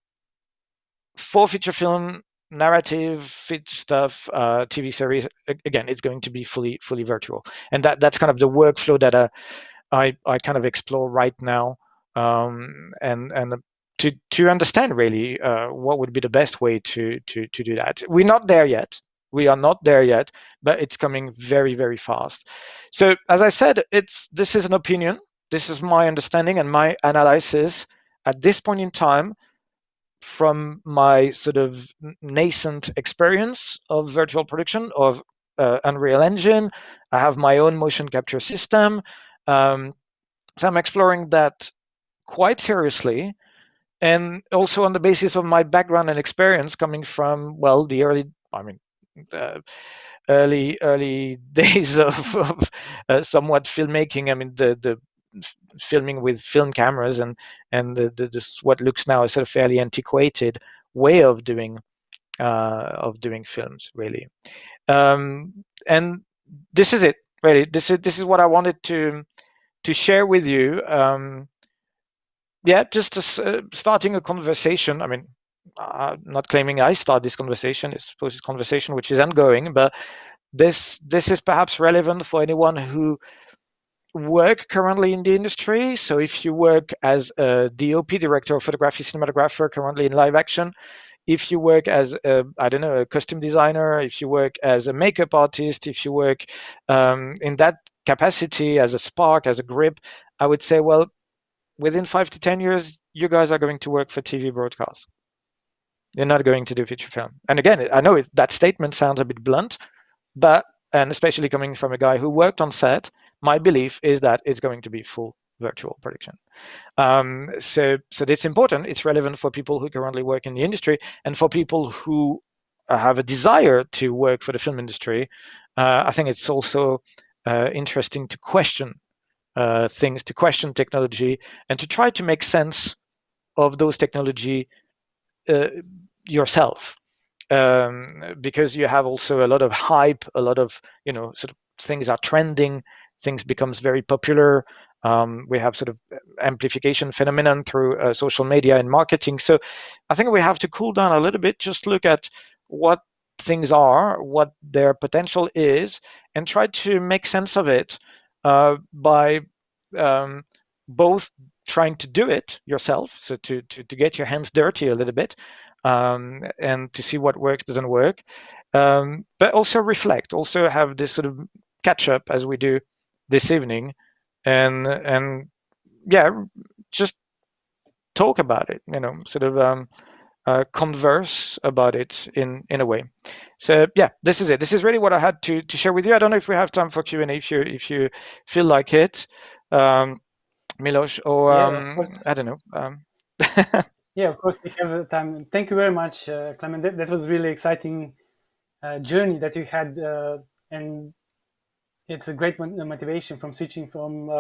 Speaker 2: for feature film, narrative, fit stuff, TV series, again, it's going to be fully virtual, and that's kind of the workflow that I kind of explore right now, and to understand really what would be the best way to do that. We're not there yet. We are not there yet, but it's coming very fast. So as I said, this is an opinion. This is my understanding and my analysis at this point in time from my sort of nascent experience of virtual production of Unreal Engine. I have my own motion capture system. So I'm exploring that quite seriously, and also on the basis of my background and experience coming from, well, the uh, early days of somewhat filmmaking. I mean, the filming with film cameras and this what looks now a sort of fairly antiquated way of doing films, really. And this is it, really. This is what I wanted to share with you. Yeah, just starting a conversation. I mean, not claiming I start this conversation. It's suppose it's conversation which is ongoing, but this is perhaps relevant for anyone who work currently in the industry. So if you work as a DOP, director of photography, cinematographer, currently in live action, if you work as I don't know, a costume designer, if you work as a makeup artist, if you work in that capacity as a spark, as a grip, I would say, well, within 5 to 10 years, you guys are going to work for TV broadcast. You're not going to do feature film. And again, I know that statement sounds a bit blunt, but, and especially coming from a guy who worked on set, my belief is that it's going to be full virtual production. So it's important. It's relevant for people who currently work in the industry, and for people who have a desire to work for the film industry. I think it's also interesting to question things, to question technology, and to try to make sense of those technology uh, yourself, because you have also a lot of hype, a lot of sort of things are trending, things becomes very popular. We have sort of amplification phenomenon through social media and marketing. So I think we have to cool down a little bit, just look at what things are, what their potential is, and try to make sense of it by um, both trying to do it yourself, so to get your hands dirty a little bit, and to see what works, doesn't work, but also reflect, also have this sort of catch up as we do this evening, and yeah, just talk about it, sort of converse about it in a way. So yeah, this is it. This is really what I had to share with you. I don't know if we have time for Q&A, if you feel like it, Milos, or
Speaker 1: Yeah, of course.
Speaker 2: I don't know.
Speaker 1: Yeah, of course, we have the time. Thank you very much, Clement. That was really exciting journey that you had, and it's a great motivation from switching from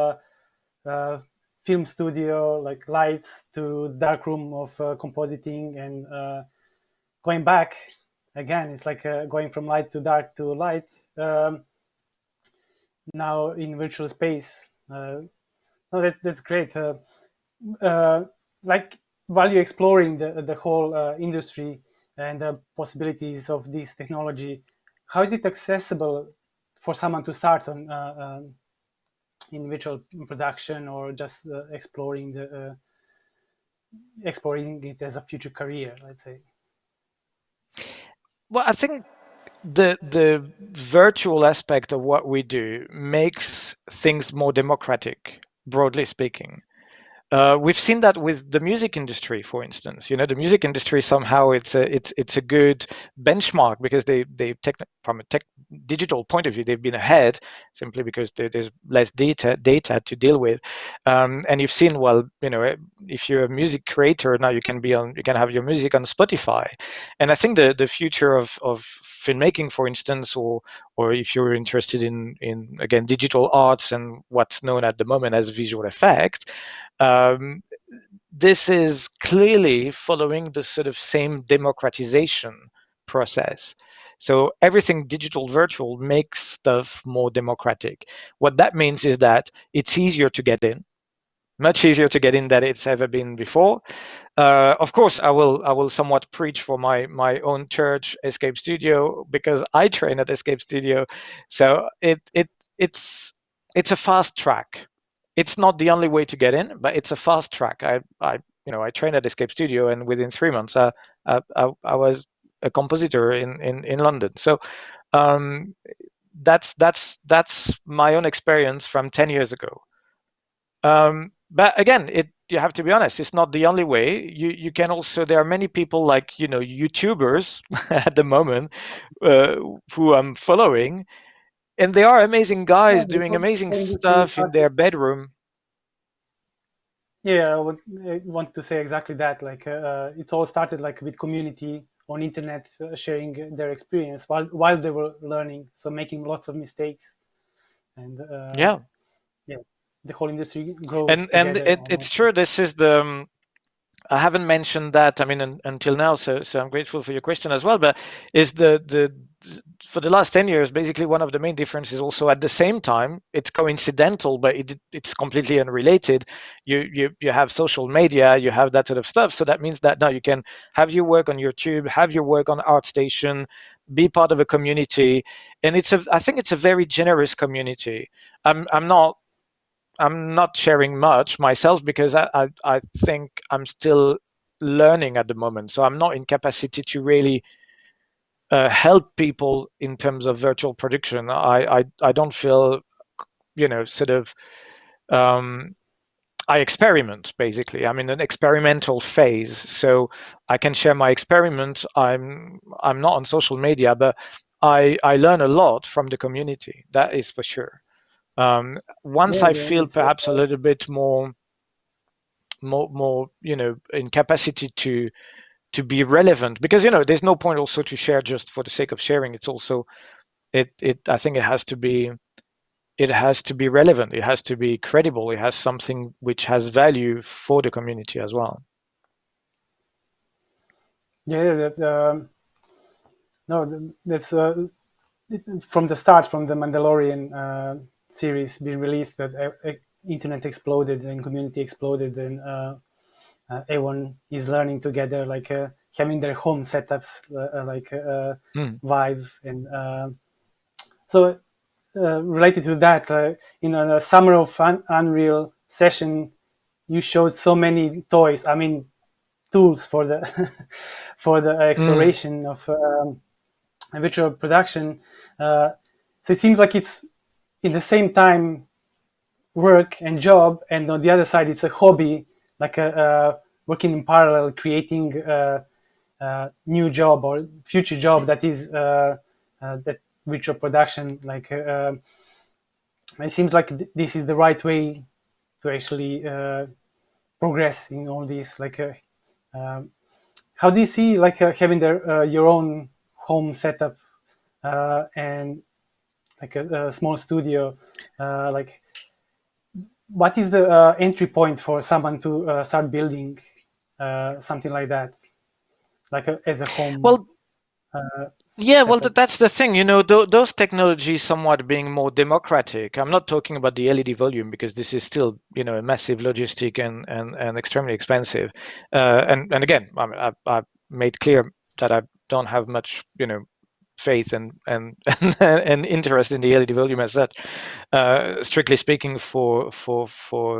Speaker 1: uh, film studio like lights to dark room of compositing and going back again. It's like going from light to dark to light. Now in virtual space. No, that's great. Uh, like while you're exploring the whole industry and the possibilities of this technology, how is it accessible for someone to start on in virtual production or just exploring it as a future career? Let's say.
Speaker 2: Well, I think the virtual aspect of what we do makes things more democratic, broadly speaking. We've seen that with the music industry, for instance. The music industry somehow it's a good benchmark because they from a digital point of view they've been ahead simply because there's less data to deal with. And you've seen, well, if you're a music creator now, you can have your music on Spotify. And I think the future of filmmaking, for instance, or if you're interested in again digital arts and what's known at the moment as visual effects, um, this is clearly following the sort of same democratization process. So everything digital virtual makes stuff more democratic. What that means is that it's easier to get in, much easier to get in than it's ever been before. Of course, I will somewhat preach for my own church, Escape Studio, because I train at Escape Studio. So it's a fast track. It's not the only way to get in, but it's a fast track. I trained at Escape Studio, and within 3 months, I was a compositor in London. So um, that's my own experience from 10 years ago. But again, you have to be honest. It's not the only way. You can also, there are many people like YouTubers at the moment uh, who I'm following, and they are amazing
Speaker 1: Yeah,
Speaker 2: guys
Speaker 1: the
Speaker 2: doing
Speaker 1: whole,
Speaker 2: amazing
Speaker 1: whole industry
Speaker 2: stuff in
Speaker 1: started.
Speaker 2: their bedroom.
Speaker 1: Yeah, I want to say exactly that. Like, it all started like with community on internet sharing their experience while they were learning, so making lots of mistakes, and
Speaker 2: Yeah,
Speaker 1: yeah, the whole industry grows
Speaker 2: and
Speaker 1: together
Speaker 2: it's
Speaker 1: almost.
Speaker 2: true. This is the I haven't mentioned that. I mean, until now, so I'm grateful for your question as well. But is the for the last 10 years, basically one of the main differences also at the same time, it's coincidental, but it's completely unrelated. You have social media, you have that sort of stuff. So that means that now you can have your work on YouTube, have your work on ArtStation, be part of a community, and I think it's a very generous community. I'm not sharing much myself because I think I'm still learning at the moment. So I'm not in capacity to really help people in terms of virtual production. I don't feel, sort of, um, I experiment basically. I'm in an experimental phase. So I can share my experiments. I'm not on social media, but I learn a lot from the community. That is for sure. Once
Speaker 1: Yeah,
Speaker 2: I
Speaker 1: yeah,
Speaker 2: feel
Speaker 1: it's
Speaker 2: perhaps a little bit more in capacity to be relevant, because there's no point also to share just for the sake of sharing. It's also it I think it has to be relevant, it has to be credible, it has something which has value for the community as well.
Speaker 1: yeah. No, that's from the start, from the Mandalorian series being released, that internet exploded and community exploded, and everyone is learning together, like having their home setups, like
Speaker 2: Mm.
Speaker 1: Vive, and so related to that, in a Summer of Unreal session, you showed so many toys. I mean, tools for the for the
Speaker 2: Mm.
Speaker 1: exploration of virtual production. Uh, so it seems like it's in the same time work and job, and on the other side it's a hobby, like a working in parallel, creating a new job or future job that is that virtual production. Like it seems like this is the right way to actually progress in all this. Like, um, how do you see like having your own home setup and like a small studio? Like, what is the entry point for someone to start building something like that, like as a home
Speaker 2: Well, yeah, well,
Speaker 1: setup?
Speaker 2: that's the thing, those technologies somewhat being more democratic. I'm not talking about the LED volume because this is still, a massive logistic and extremely expensive. And again, I mean, I've made clear that I don't have much, faith and and interest in the LED volume as such. Strictly speaking, for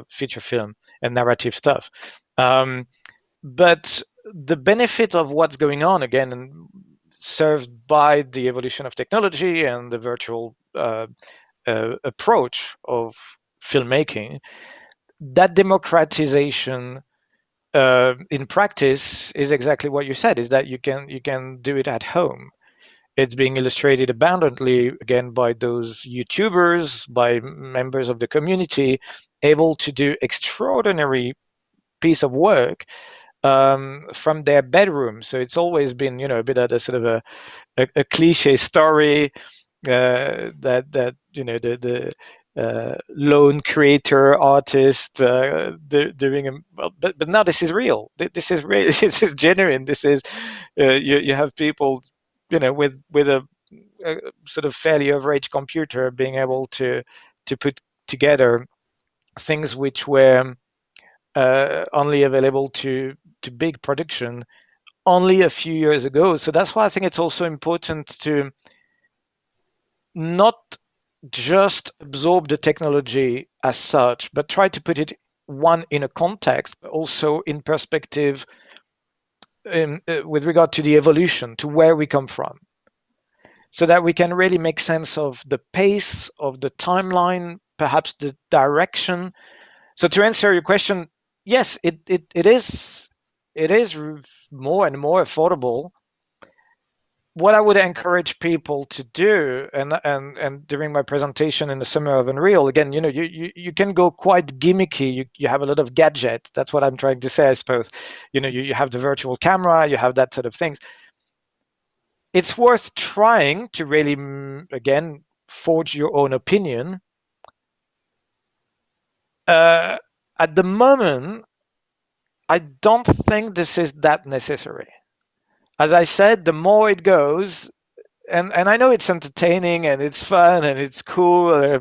Speaker 2: feature film and narrative stuff. But the benefit of what's going on again, and served by the evolution of technology and the virtual approach of filmmaking, that democratization in practice is exactly what you said, is that you can do it at home. It's being illustrated abundantly again by those YouTubers, by members of the community, able to do extraordinary piece of work from their bedroom. So it's always been, a bit of a sort of a cliche story that the lone creator artist doing a well, but now this is real. This is real. This is genuine. This is you have people, with a sort of fairly average computer being able to put together things which were only available to big production only a few years ago. So that's why I think it's also important to not just absorb the technology as such, but try to put it one in a context, but also in perspective with regard to the evolution, to where we come from, so that we can really make sense of the pace, of the timeline, perhaps the direction. So to answer your question, yes, it is more and more affordable. What I would encourage people to do, and during my presentation in the Summer of Unreal, again, you can go quite gimmicky. You have a lot of gadgets. That's what I'm trying to say, I suppose. You have the virtual camera, you have that sort of things. It's worth trying to really, again, forge your own opinion. Uh, at the moment, I don't think this is that necessary. As I said, the more it goes, and I know it's entertaining and it's fun and it's cool,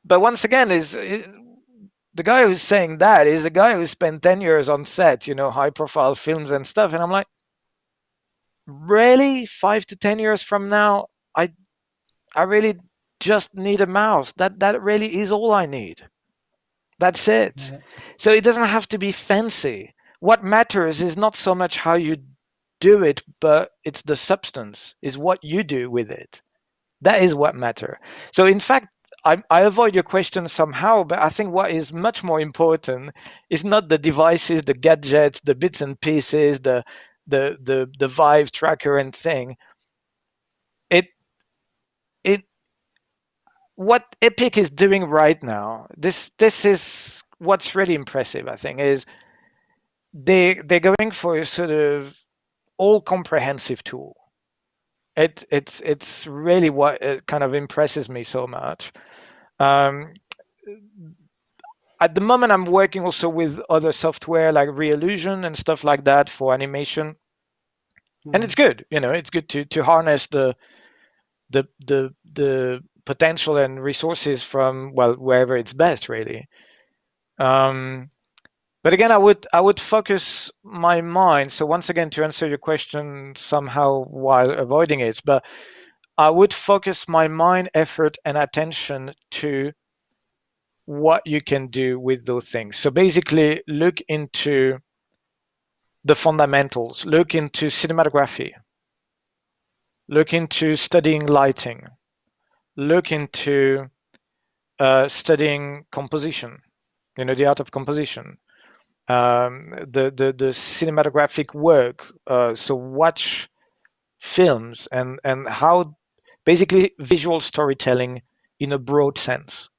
Speaker 2: but once again, the guy who's saying that is the guy who spent 10 years on set, high profile films and stuff, and I'm like, really, 5 to 10 years from now, I really just need a mouse. That really is all I need. That's it.
Speaker 1: Yeah,
Speaker 2: So it doesn't have to be fancy. What matters is not so much how you do it, but it's the substance, is what you do with it. That is what matter. So in fact, I avoid your question somehow, but I think what is much more important is not the devices, the gadgets, the bits and pieces, the Vive tracker and thing. It it what Epic is doing right now. This is what's really impressive. I think is they're going for a sort of all comprehensive tool. It's really what it kind of impresses me so much. Um, at the moment, I'm working also with other software like Reillusion and stuff like that for animation, and
Speaker 1: mm,
Speaker 2: it's good. It's good to harness the potential and resources from, well, wherever it's best, really. Um, but again, I would focus my mind. So once again, to answer your question somehow while avoiding it, but I would focus my mind, effort, and attention to what you can do with those things. So basically, look into the fundamentals, look into cinematography, look into studying lighting, look into studying composition, the art of composition, the cinematographic work. So watch films and how basically visual storytelling in a broad sense,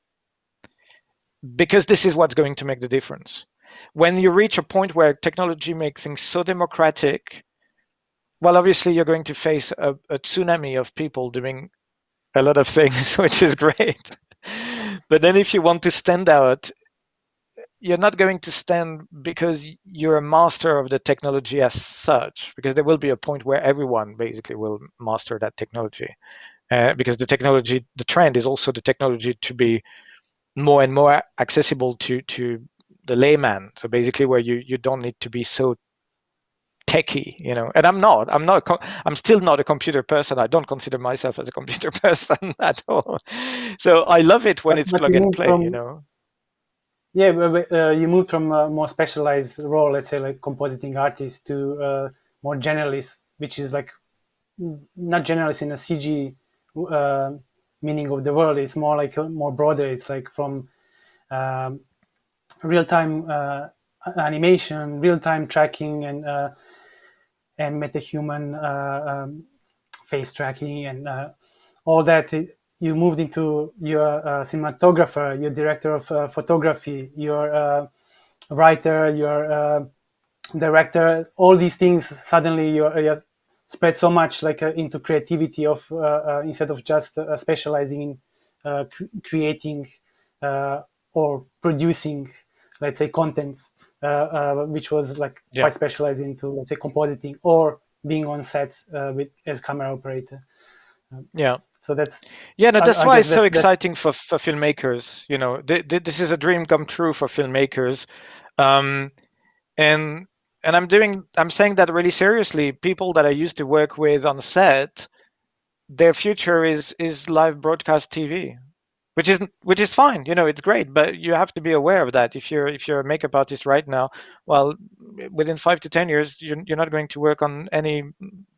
Speaker 2: because this is what's going to make the difference. When you reach a point where technology makes things so democratic, well, obviously you're going to face a tsunami of people doing a lot of things, which is great. But then if you want to stand out, you're not going to stand because you're a master of the technology as such, because there will be a point where everyone basically will master that technology. Because the trend is also the technology to be more and more accessible to the layman. So basically, where you don't need to be so techie, And I'm still not a computer person. I don't consider myself as a computer person at all. So I love it when it's
Speaker 1: But
Speaker 2: plug
Speaker 1: you
Speaker 2: and
Speaker 1: moved
Speaker 2: play.
Speaker 1: from, yeah, you moved from a more specialized role, let's say like compositing artist, to more generalist, which is like not generalist in a CG uh, meaning of the word. It's more like more broader. It's like from um, real time animation, real time tracking, and metahuman face tracking, and all that. You moved into your cinematographer, your director of photography, your writer, your director. All these things suddenly you're spread so much like into creativity of instead of just specializing in creating uh, or producing, let's say, content, which was like
Speaker 2: Yeah,
Speaker 1: quite specialized into, let's say, compositing or being on set with as camera operator.
Speaker 2: yeah.
Speaker 1: So that's,
Speaker 2: Yeah, no, that's
Speaker 1: I
Speaker 2: why
Speaker 1: guess
Speaker 2: it's so
Speaker 1: that's
Speaker 2: exciting for filmmakers. This is a dream come true for filmmakers. Um, and I'm saying that really seriously. People that I used to work with on set, their future is live broadcast TV, which is fine. It's great, but you have to be aware of that. If you're a makeup artist right now, well, within 5 to 10 years, you're not going to work on any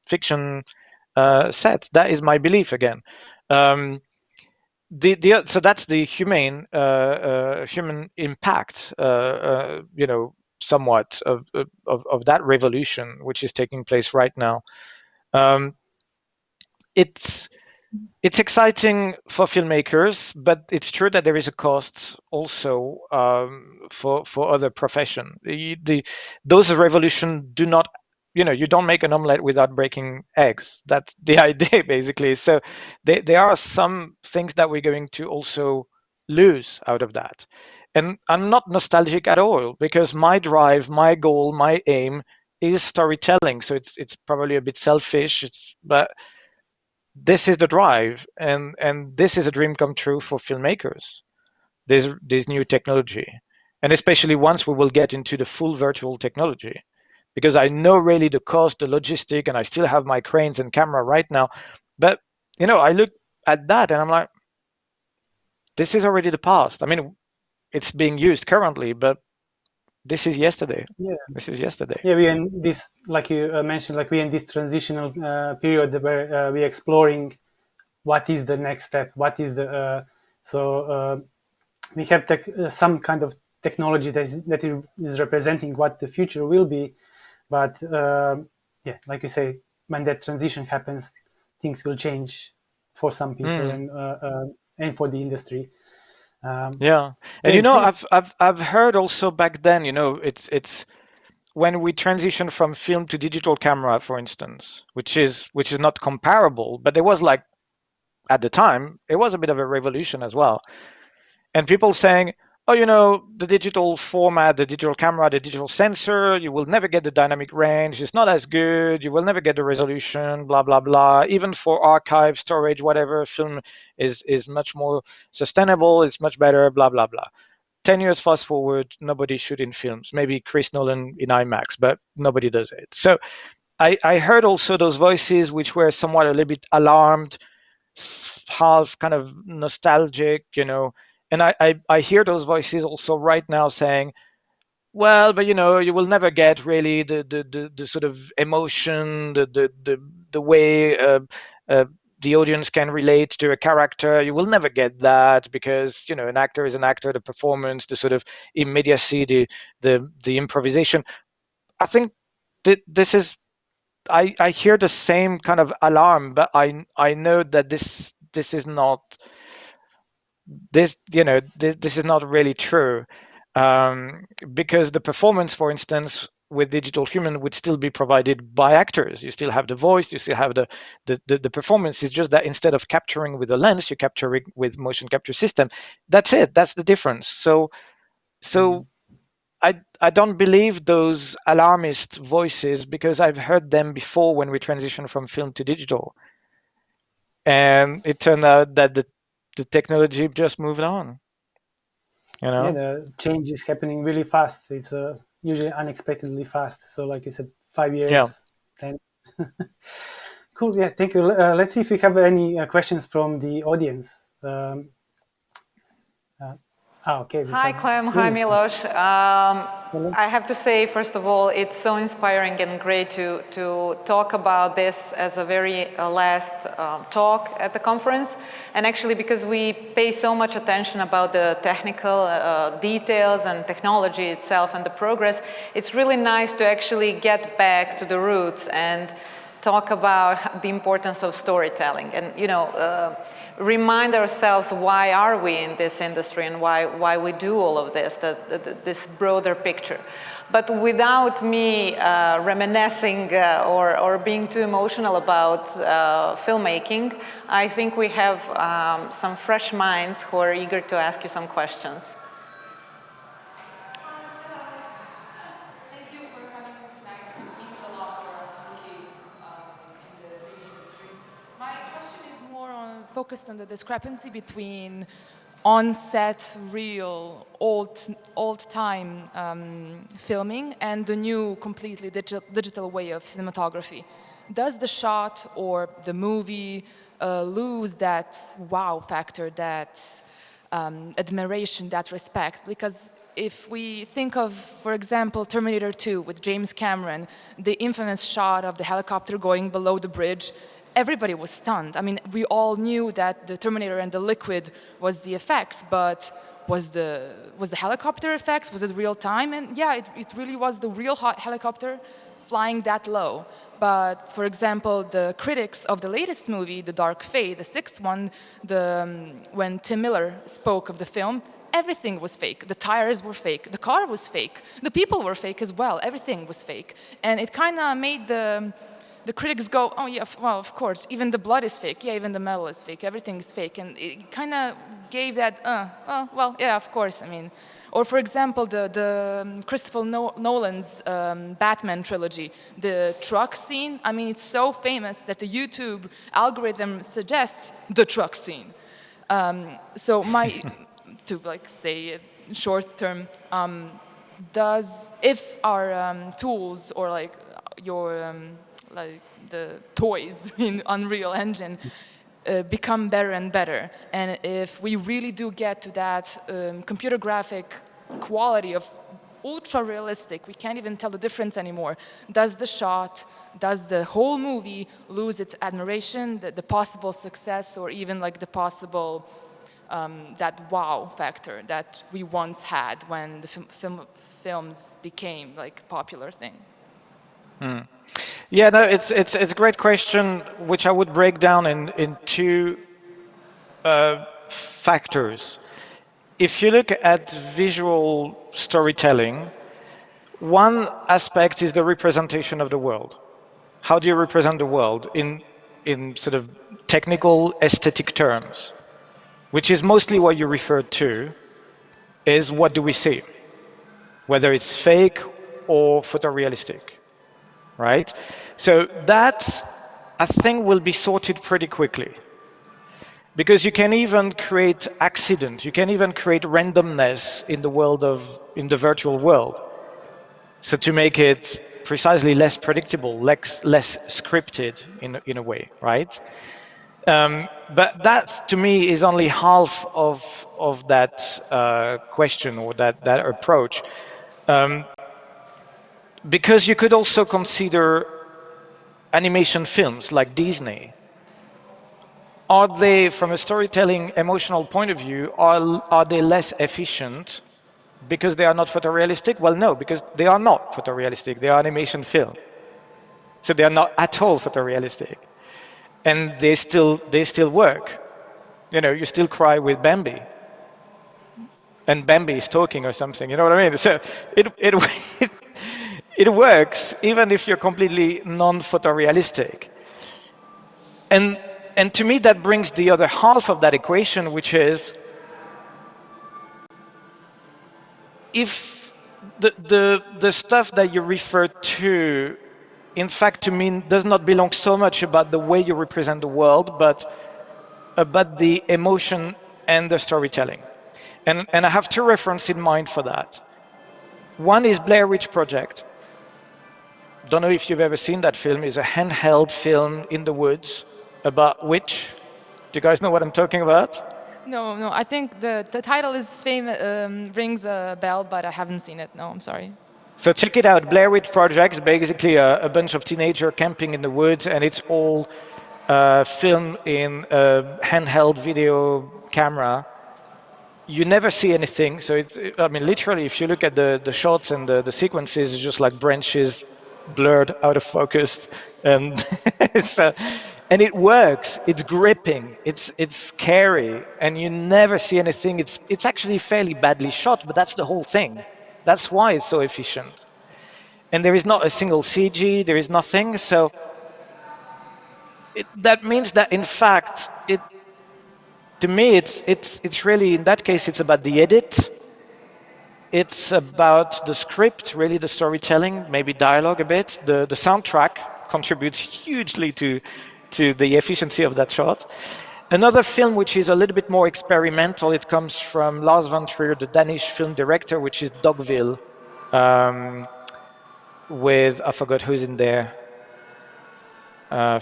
Speaker 2: fiction set. That is my belief again. Um, so that's the human impact, somewhat of that revolution which is taking place right now. Um, it's it's exciting for filmmakers, but it's true that there is a cost also for other profession. Those revolution do not, you don't make an omelette without breaking eggs. That's the idea, basically. So there are some things that we're going to also lose out of that. And I'm not nostalgic at all, because my drive, my goal, my aim is storytelling. So it's probably a bit selfish, but this is the drive, and this is a dream come true for filmmakers. This new technology, and especially once we will get into the full virtual technology, because I know really the cost, the logistic, and I still have my cranes and camera right now. But I look at that and I'm like, this is already the past. I mean, it's being used currently, but this is yesterday.
Speaker 1: yeah.
Speaker 2: This is yesterday.
Speaker 1: Yeah, we in this, like you mentioned, like we in this transitional period where we exploring what is the next step, what is the so we have some kind of technology that is representing what the future will be, but yeah, like you say, when that transition happens, things will change for some people,
Speaker 2: Mm,
Speaker 1: and for the industry. um,
Speaker 2: yeah, and
Speaker 1: yeah, great.
Speaker 2: I've heard also back then, it's when we transition from film to digital camera, for instance, which is not comparable, but there was, like, at the time, it was a bit of a revolution as well. And people saying, oh, the digital format, the digital camera, the digital sensor, you will never get the dynamic range. It's not as good. You will never get the resolution, blah, blah, blah. Even for archive, storage, whatever, film is much more sustainable. It's much better, blah, blah, blah. 10 years fast forward, nobody shooting films. Maybe Chris Nolan in IMAX, but nobody does it. So I heard also those voices which were somewhat a little bit alarmed, half kind of nostalgic, and I hear those voices also right now saying, well, but you will never get really the sort of emotion, the way uh, the audience can relate to a character. You will never get that because an actor is an actor. The performance, the sort of immediacy, the improvisation. I think this is. I hear the same kind of alarm, but I know that this is not this is not really true, because the performance, for instance, with digital human would still be provided by actors. You still have the voice, you still have the performance. It's just that instead of capturing with a lens, you capture it with motion capture system. That's it. That's the difference. So
Speaker 1: Mm.
Speaker 2: I don't believe those alarmist voices because I've heard them before when we transitioned from film to digital, and it turned out that the technology just moved on. You
Speaker 1: Yeah,
Speaker 2: know.
Speaker 1: the change is happening really fast. It's usually unexpectedly fast. So, like you said, five
Speaker 2: Yeah.
Speaker 1: years, 10. Cool. Yeah, thank you. Let's see if we have any questions from the audience. Uh, okay, we
Speaker 3: Hi,
Speaker 1: have
Speaker 3: Clem. Hi,
Speaker 1: Lily.
Speaker 3: Milos.
Speaker 1: Hello.
Speaker 3: I have to say, first of all, it's so inspiring and great to talk about this as a very last talk at the conference. And actually, because we pay so much attention about the technical details and technology itself and the progress, it's really nice to actually get back to the roots and talk about the importance of storytelling and, remind ourselves why are we in this industry and why we do all of this, this broader picture. But without me reminiscing or being too emotional about filmmaking, I think we have some fresh minds who are eager to ask you some questions.
Speaker 4: Thank you for coming tonight. It means a lot for us rookies in the 3D industry. My question is more focused on the discrepancy between on-set, real, old-time filming and the new, completely digital way of cinematography. Does the shot or the movie lose that wow factor, that admiration, that respect? Because if we think of, for example, Terminator 2 with James Cameron, the infamous shot of the helicopter going below the bridge, everybody was stunned. I mean, we all knew that the Terminator and the liquid was the effects, but was the helicopter effects? Was it real time? And yeah, it really was the real helicopter flying that low. But for example, the critics of the latest movie, The Dark Fate, the sixth one, when Tim Miller spoke of the film, everything was fake. The tires were fake. The car was fake. The people were fake as well. Everything was fake. And it kind of made the critics go, oh yeah, well, of course, even the blood is fake. Yeah, even the metal is fake. Everything is fake. And it kind of gave that, oh, well, yeah, of course. I mean, or for example, the Christopher Nolan's Batman trilogy, the truck scene. I mean, it's so famous that the YouTube algorithm suggests the truck scene. So my, to like say it short term, if our tools or like your like the toys in Unreal Engine become better and better, and if we really do get to that computer graphic quality of ultra realistic, we can't even tell the difference anymore. Does the shot, does the whole movie lose its admiration, the possible success, or even like the possible that wow factor that we once had when the films became like popular thing?
Speaker 2: Yeah, no, it's a great question, which I would break down in two factors. If you look at visual storytelling, one aspect is the representation of the world. How do you represent the world in sort of technical aesthetic terms, which is mostly what you referred to. is what do we see, whether it's fake or photorealistic, right? So that, I think, will be sorted pretty quickly. Because you can even create accident, you can even create randomness in the world in the virtual world. So to make it precisely less predictable, less scripted in a way, right? But that, to me, is only half of that question or that approach, because you could also consider animation films like Disney. Are they, from a storytelling emotional point of view, are they less efficient because they are not photorealistic? Well, no, because they are not photorealistic. They are animation film, so they are not at all photorealistic, and they still work. You know, you still cry with Bambi, and Bambi is talking or something. You know what I mean? So it it works even if you're completely non-photorealistic. And and to me that brings the other half of that equation, which is if the stuff that you refer to, in fact, to me, does not belong so much about the way you represent the world, but about the emotion and the storytelling. And I have two references in mind for that. One is Blair Witch Project. Don't know if you've ever seen that film. It's a handheld film in the woods about witch. Do you guys know what I'm talking about?
Speaker 4: No, no. I think the title is famous, rings a bell, but I haven't seen it. No, I'm sorry.
Speaker 2: So check it out. Blair Witch Project is basically a bunch of teenagers camping in the woods, and it's all filmed in a handheld video camera. You never see anything. So it's, I mean, literally, if you look at the shots and the sequences, it's just like branches blurred, out of focus, and it's, and it works. It's gripping. It's scary, and you never see anything. It's actually fairly badly shot, but that's the whole thing. That's why it's so efficient. And there is not a single CG. There is nothing. So that means that, in fact, to me, it's really, in that case, it's about the edit. It's about the script, really, the storytelling, maybe dialogue a bit. The soundtrack contributes hugely to the efficiency of that shot. Another film which is a little bit more experimental, it comes from Lars von Trier, the Danish film director, which is Dogville, with, I forgot who's in there,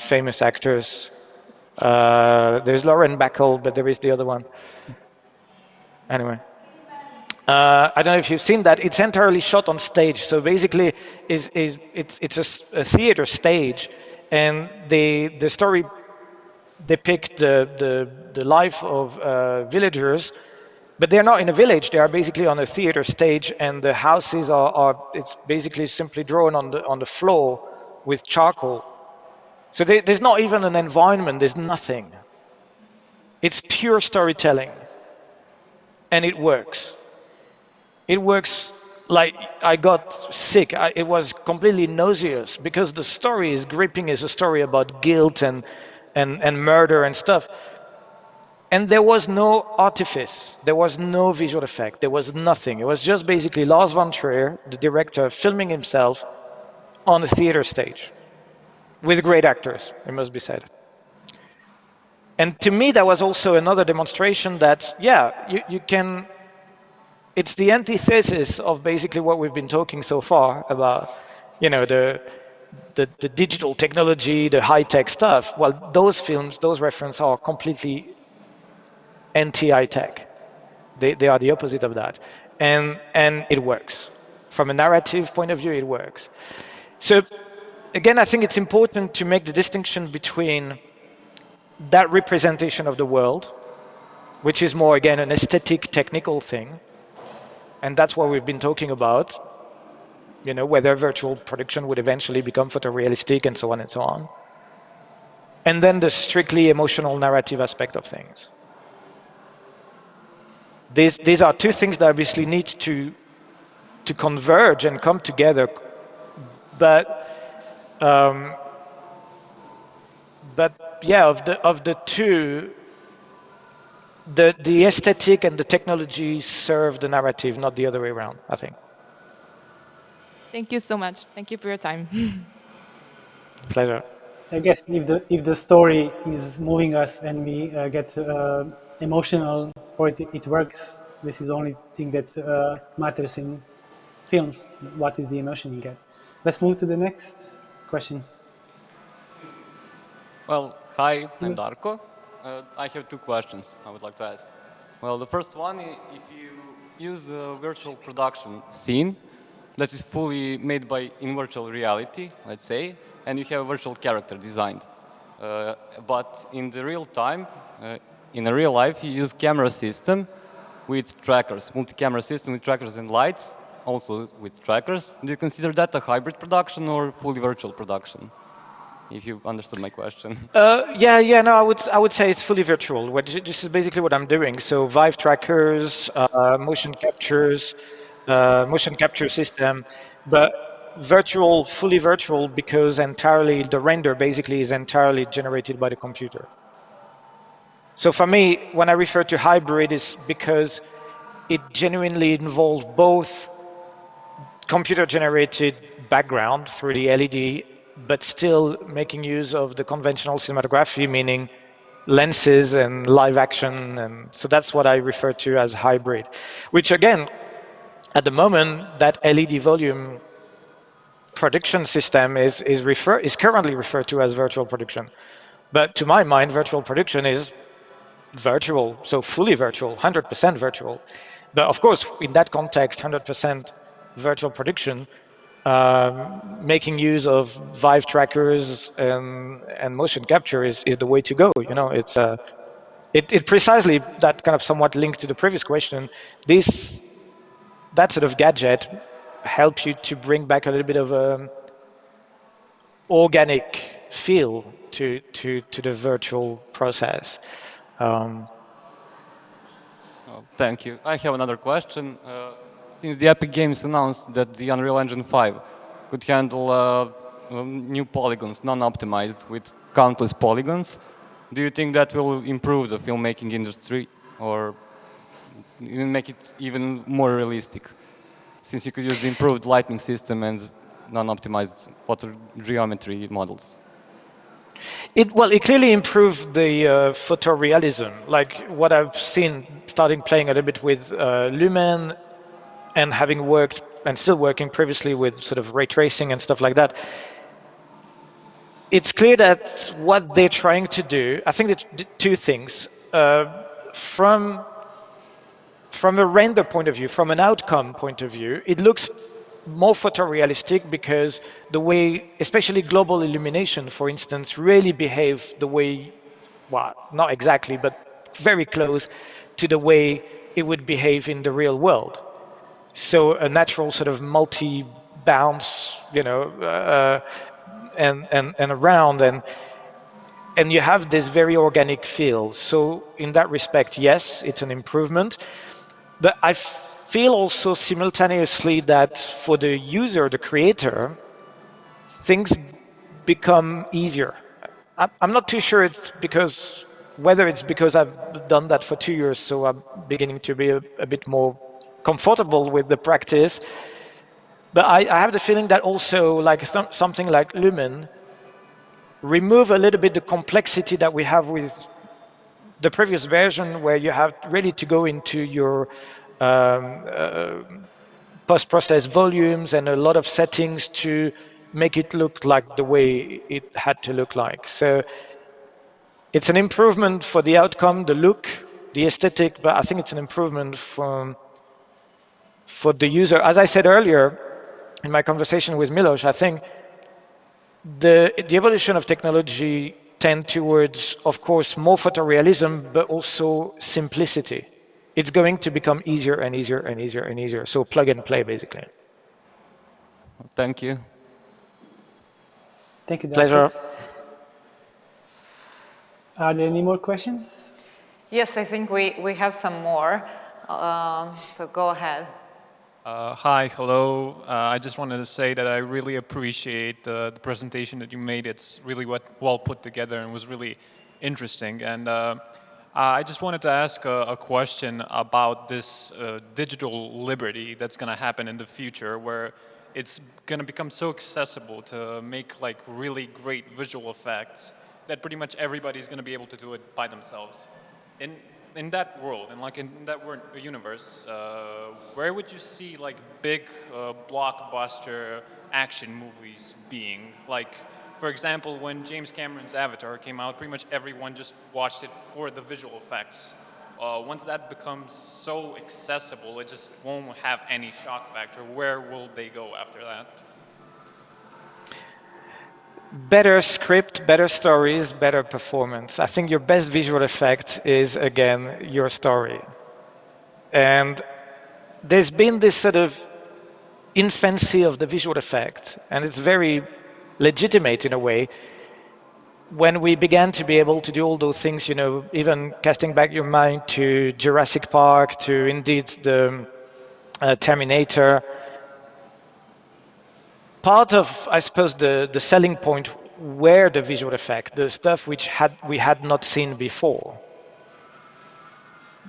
Speaker 2: famous actors. There's Lauren Bacall, but there is the other one. Anyway. I don't know if you've seen that. It's entirely shot on stage. So basically, it's a theater stage, and the story depicts the life of villagers, but they're not in a village. They are basically on a theater stage, and the houses are it's basically simply drawn on the floor with charcoal. So there's not even an environment. There's nothing. It's pure storytelling, and it works. It works. Like, I got sick. It was completely nauseous because the story is gripping. Is a story about guilt and murder and stuff. And there was no artifice. There was no visual effect. There was nothing. It was just basically Lars von Trier, the director, filming himself on a theater stage with great actors, it must be said. And to me, that was also another demonstration that, yeah, you can. It's the antithesis of basically what we've been talking so far about, you know, the digital technology, the high-tech stuff. Well, those films, those references are completely anti-high tech. They are the opposite of that, and it works. From a narrative point of view, it works. So again, I think it's important to make the distinction between that representation of the world, which is more, again, an aesthetic, technical thing, and that's what we've been talking about, you know, whether virtual production would eventually become photorealistic and so on and so on. And then the strictly emotional narrative aspect of things. These are two things that obviously need to converge and come together, but yeah, of the two, the aesthetic and the technology serve the narrative, not the other way around, I think.
Speaker 4: Thank you so much. Thank you for your time.
Speaker 2: Pleasure.
Speaker 1: I guess if the story is moving us and we get emotional for it, it works. This is the only thing that matters in films. What is the emotion you get? Let's move to the next question.
Speaker 5: Well, hi, I'm Darko. I have two questions I would like to ask. Well, the first one, if you use a virtual production scene that is fully made in virtual reality, let's say, and you have a virtual character designed, but in the real time, in a real life, you use camera system with trackers, multi-camera system with trackers and lights, also with trackers. Do you consider that a hybrid production or fully virtual production? If you understood my question.
Speaker 2: No, I would say it's fully virtual. This is basically what I'm doing. So Vive trackers, motion capture system, but virtual, fully virtual, because entirely the render basically is entirely generated by the computer. So for me, when I refer to hybrid, it's because it genuinely involves both computer-generated background through the LED, but still making use of the conventional cinematography, meaning lenses and live action. And so that's what I refer to as hybrid, which again, at the moment, that LED volume production system is currently referred to as virtual production. But to my mind, virtual production is virtual, so fully virtual, 100% virtual. But of course, in that context, 100% virtual production, making use of Vive trackers and motion capture is the way to go. You know, it precisely that kind of somewhat linked to the previous question. That sort of gadget helps you to bring back a little bit of organic feel to the virtual process. Um,
Speaker 5: Thank you. I have another question. Since the Epic Games announced that the Unreal Engine 5 could handle new polygons, non-optimized, with countless polygons, do you think that will improve the filmmaking industry or even make it even more realistic? Since you could use the improved lighting system and non-optimized photogeometry models.
Speaker 2: It clearly improved the photorealism, like what I've seen starting playing a little bit with Lumen and having worked and still working previously with sort of ray tracing and stuff like that. It's clear that what they're trying to do, I think it's two things. From a render point of view, from an outcome point of view, it looks more photorealistic because the way, especially global illumination, for instance, really behave the way, well, not exactly, but very close to the way it would behave in the real world. So a natural sort of multi-bounce, and around, and you have this very organic feel. So in that respect, yes, it's an improvement. But I feel also simultaneously that for the user, the creator, things become easier. I'm not too sure whether it's because I've done that for 2 years, so I'm beginning to be a bit more comfortable with the practice. But I have the feeling that also like something like Lumen remove a little bit the complexity that we have with the previous version, where you have really to go into your post-process volumes and a lot of settings to make it look like the way it had to look like. So it's an improvement for the outcome, the look, the aesthetic, but I think it's an improvement for the user. As I said earlier in my conversation with Milos, I think the evolution of technology tend towards, of course, more photorealism, but also simplicity. It's going to become easier and easier and easier and easier. So plug and play, basically.
Speaker 5: Thank you.
Speaker 1: Thank you, Darko.
Speaker 2: Pleasure.
Speaker 1: Are there any more questions?
Speaker 3: Yes, I think we have some more. So go ahead.
Speaker 6: Hi, hello. I just wanted to say that I really appreciate the presentation that you made. It's really well put together and was really interesting. And I just wanted to ask a question about this digital liberty that's going to happen in the future, where it's going to become so accessible to make like really great visual effects that pretty much everybody's going to be able to do it by themselves. In in that world, and like in that universe, where would you see like big blockbuster action movies being? Like, for example, when James Cameron's Avatar came out, pretty much everyone just watched it for the visual effects. Once that becomes so accessible, it just won't have any shock factor. Where will they go after that?
Speaker 2: Better script, better stories, better performance. I think your best visual effect is, again, your story. And there's been this sort of infancy of the visual effect, and it's very legitimate in a way. When we began to be able to do all those things, even casting back your mind to Jurassic Park, to indeed the Terminator, part of, I suppose, the selling point were the visual effect, the stuff which we had not seen before.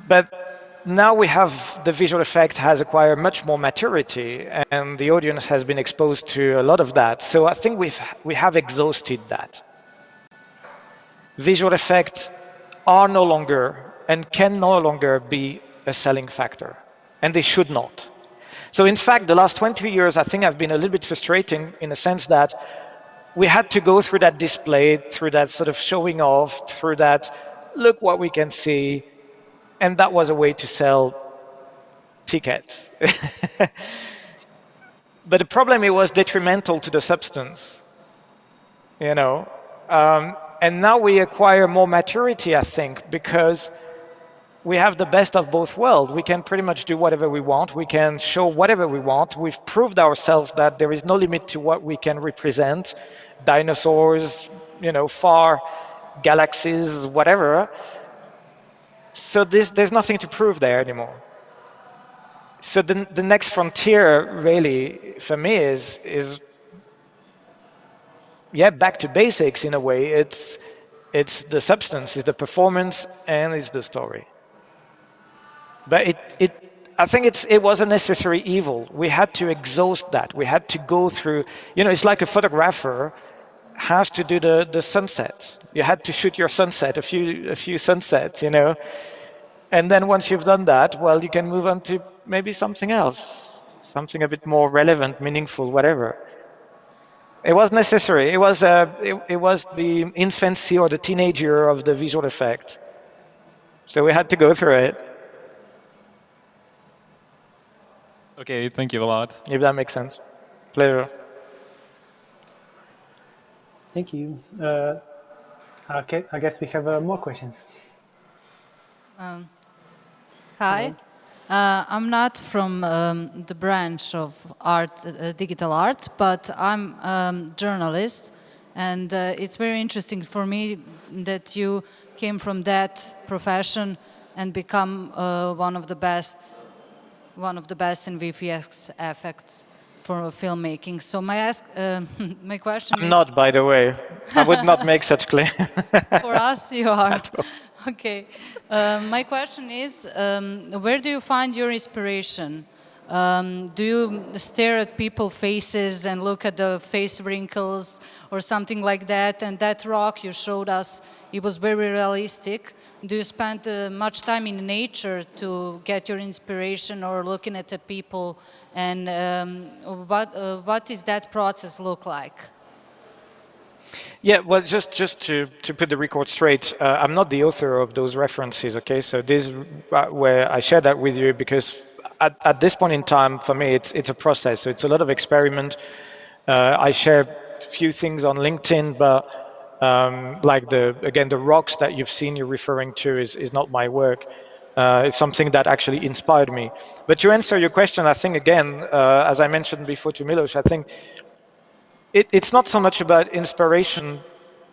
Speaker 2: But now we have the visual effect has acquired much more maturity, and the audience has been exposed to a lot of that. So I think we have exhausted that. Visual effects are no longer and can no longer be a selling factor, and they should not. So in fact, the last 20 years, I think, have been a little bit frustrating in the sense that we had to go through that display, through that sort of showing off, through that, look what we can see, and that was a way to sell tickets. But the problem, it was detrimental to the substance, you know. And now we acquire more maturity, I think, because we have the best of both worlds. We can pretty much do whatever we want. We can show whatever we want. We've proved ourselves that there is no limit to what we can represent. Dinosaurs, far galaxies, whatever. So there's nothing to prove there anymore. So the next frontier, really, for me, is back to basics in a way. It's the substance, it's the performance, and it's the story. But I think it was a necessary evil. We had to exhaust that. We had to go through. It's like a photographer has to do the sunset. You had to shoot your sunset, a few sunsets, and then once you've done that, well, you can move on to maybe something else, something a bit more relevant, meaningful, whatever. It was necessary. It was the infancy or the teenager of the visual effect. So we had to go through it.
Speaker 6: Okay, thank you a lot.
Speaker 2: If that makes sense. Pleasure.
Speaker 1: Thank you. Okay, I guess we have more questions.
Speaker 7: Hi. I'm not from the branch of art, digital art, but I'm a journalist, and it's very interesting for me that you came from that profession and become one of the best in VFX effects for filmmaking. So my question
Speaker 2: I'm
Speaker 7: is...
Speaker 2: not, by the way. I would not make such claim.
Speaker 7: For us, you are. Okay. My question is, where do you find your inspiration? Do you stare at people's faces and look at the face wrinkles or something like that? And that rock you showed us, it was very realistic. Do you spend much time in nature to get your inspiration or looking at the people? And what does that process look like?
Speaker 2: Yeah, well, just to put the record straight, I'm not the author of those references, okay? So this where I share that with you because at this point in time, for me, it's a process. So it's a lot of experiment. I share a few things on LinkedIn, but like the rocks that you're referring to is not my work. It's something that actually inspired me. But to answer your question, I think again, as I mentioned before to Milos, I think it's not so much about inspiration,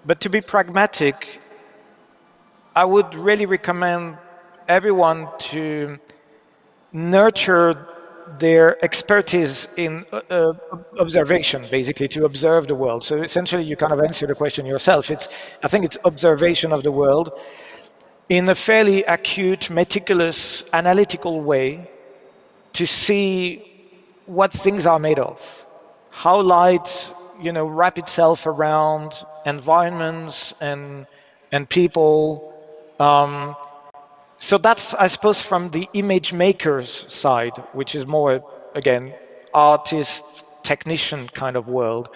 Speaker 2: but to be pragmatic, I would really recommend everyone to nurture their expertise in observation, basically, to observe the world. So essentially, you kind of answer the question yourself. I think it's observation of the world. in a fairly acute, meticulous, analytical way to see what things are made of, how light, wrap itself around environments and people. So that's, I suppose, from the image maker's side, which is more, again, artist, technician kind of world.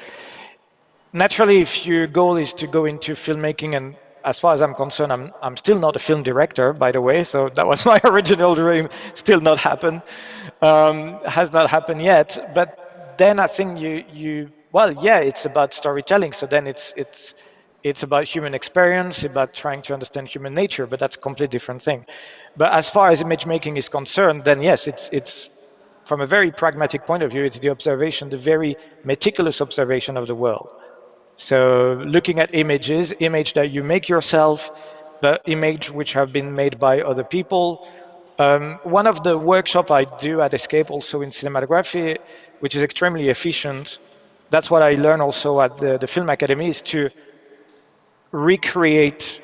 Speaker 2: Naturally, if your goal is to go into filmmaking, and as far as I'm concerned, I'm still not a film director, by the way, so that was my original dream, still not happened, has not happened yet. But then I think well, yeah, it's about storytelling, so then it's about human experience, about trying to understand human nature, but that's a completely different thing. But as far as image making is concerned, then yes, it's from a very pragmatic point of view, it's the observation, the very meticulous observation of the world. So looking at images, image that you make yourself, the image which have been made by other people. One of the workshop I do at Escape also in cinematography, which is extremely efficient, that's what I learned also at the Film Academy, is to recreate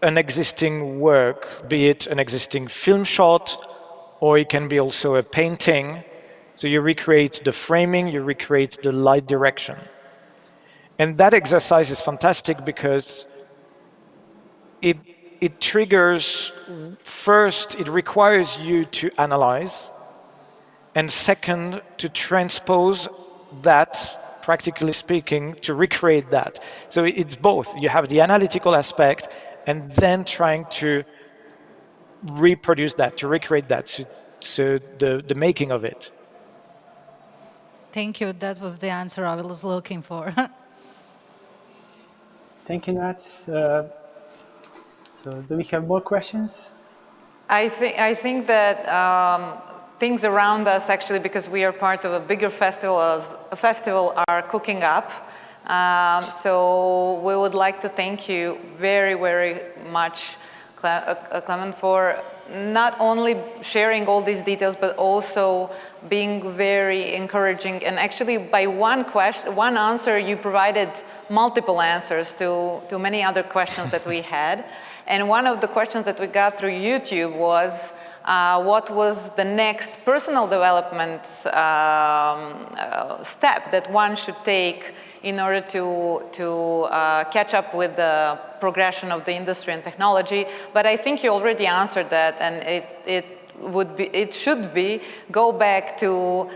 Speaker 2: an existing work, be it an existing film shot, or it can be also a painting. So you recreate the framing, you recreate the light direction. And that exercise is fantastic because it triggers, first, it requires you to analyze, and second, to transpose that, practically speaking, to recreate that. So it's both. You have the analytical aspect and then trying to reproduce that, to recreate that, so the making of it.
Speaker 7: Thank you. That was the answer I was looking for.
Speaker 1: Thank you, Nat. So do we have more questions?
Speaker 3: I think that things around us, actually, because we are part of a bigger festival, are cooking up. So we would like to thank you very, very much, Clement, for not only sharing all these details, but also being very encouraging. And actually, by one answer, you provided multiple answers to many other questions that we had. And one of the questions that we got through YouTube was, what was the next personal development step that one should take in order to catch up with the progression of the industry and technology. But I think you already answered that, and it should be go back to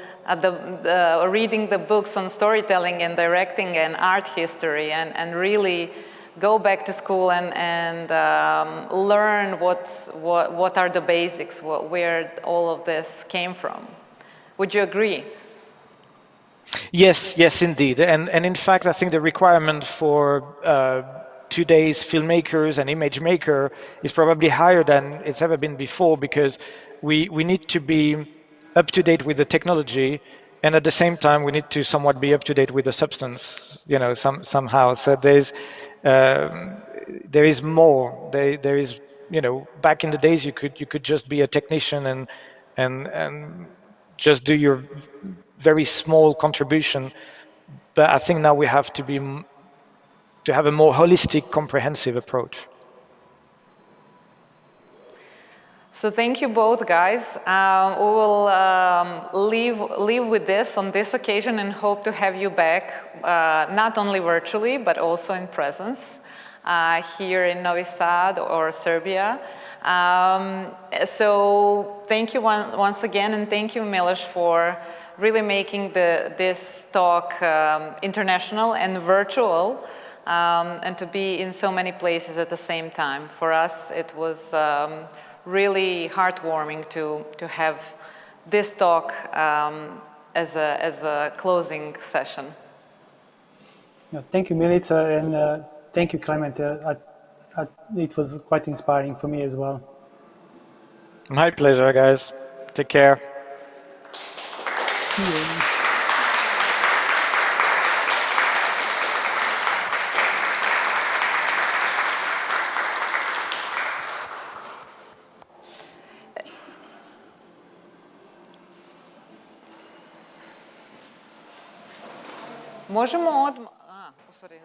Speaker 3: reading the books on storytelling and directing and art history, and really go back to school and learn what are the basics, where all of this came from. Would you agree?
Speaker 2: Yes, indeed. And in fact, I think the requirement for today's filmmakers and image maker is probably higher than it's ever been before, because we need to be up to date with the technology, and at the same time we need to somewhat be up to date with the substance, somehow. So there is more. There is, back in the days you could just be a technician and just do your very small contribution. But I think now we have to have a more holistic, comprehensive approach.
Speaker 3: So thank you both, guys. We will leave with this on this occasion, and hope to have you back, not only virtually, but also in presence here in Novi Sad or Serbia. So thank you once again, and thank you, Miloš, for really making this talk international and virtual, and to be in so many places at the same time. For us, it was really heartwarming to have this talk as a closing session.
Speaker 1: Thank you, Milica, and thank you, Clement. It was quite inspiring for me as well.
Speaker 2: My pleasure, guys. Take care.
Speaker 3: Možemo odmah... sorry.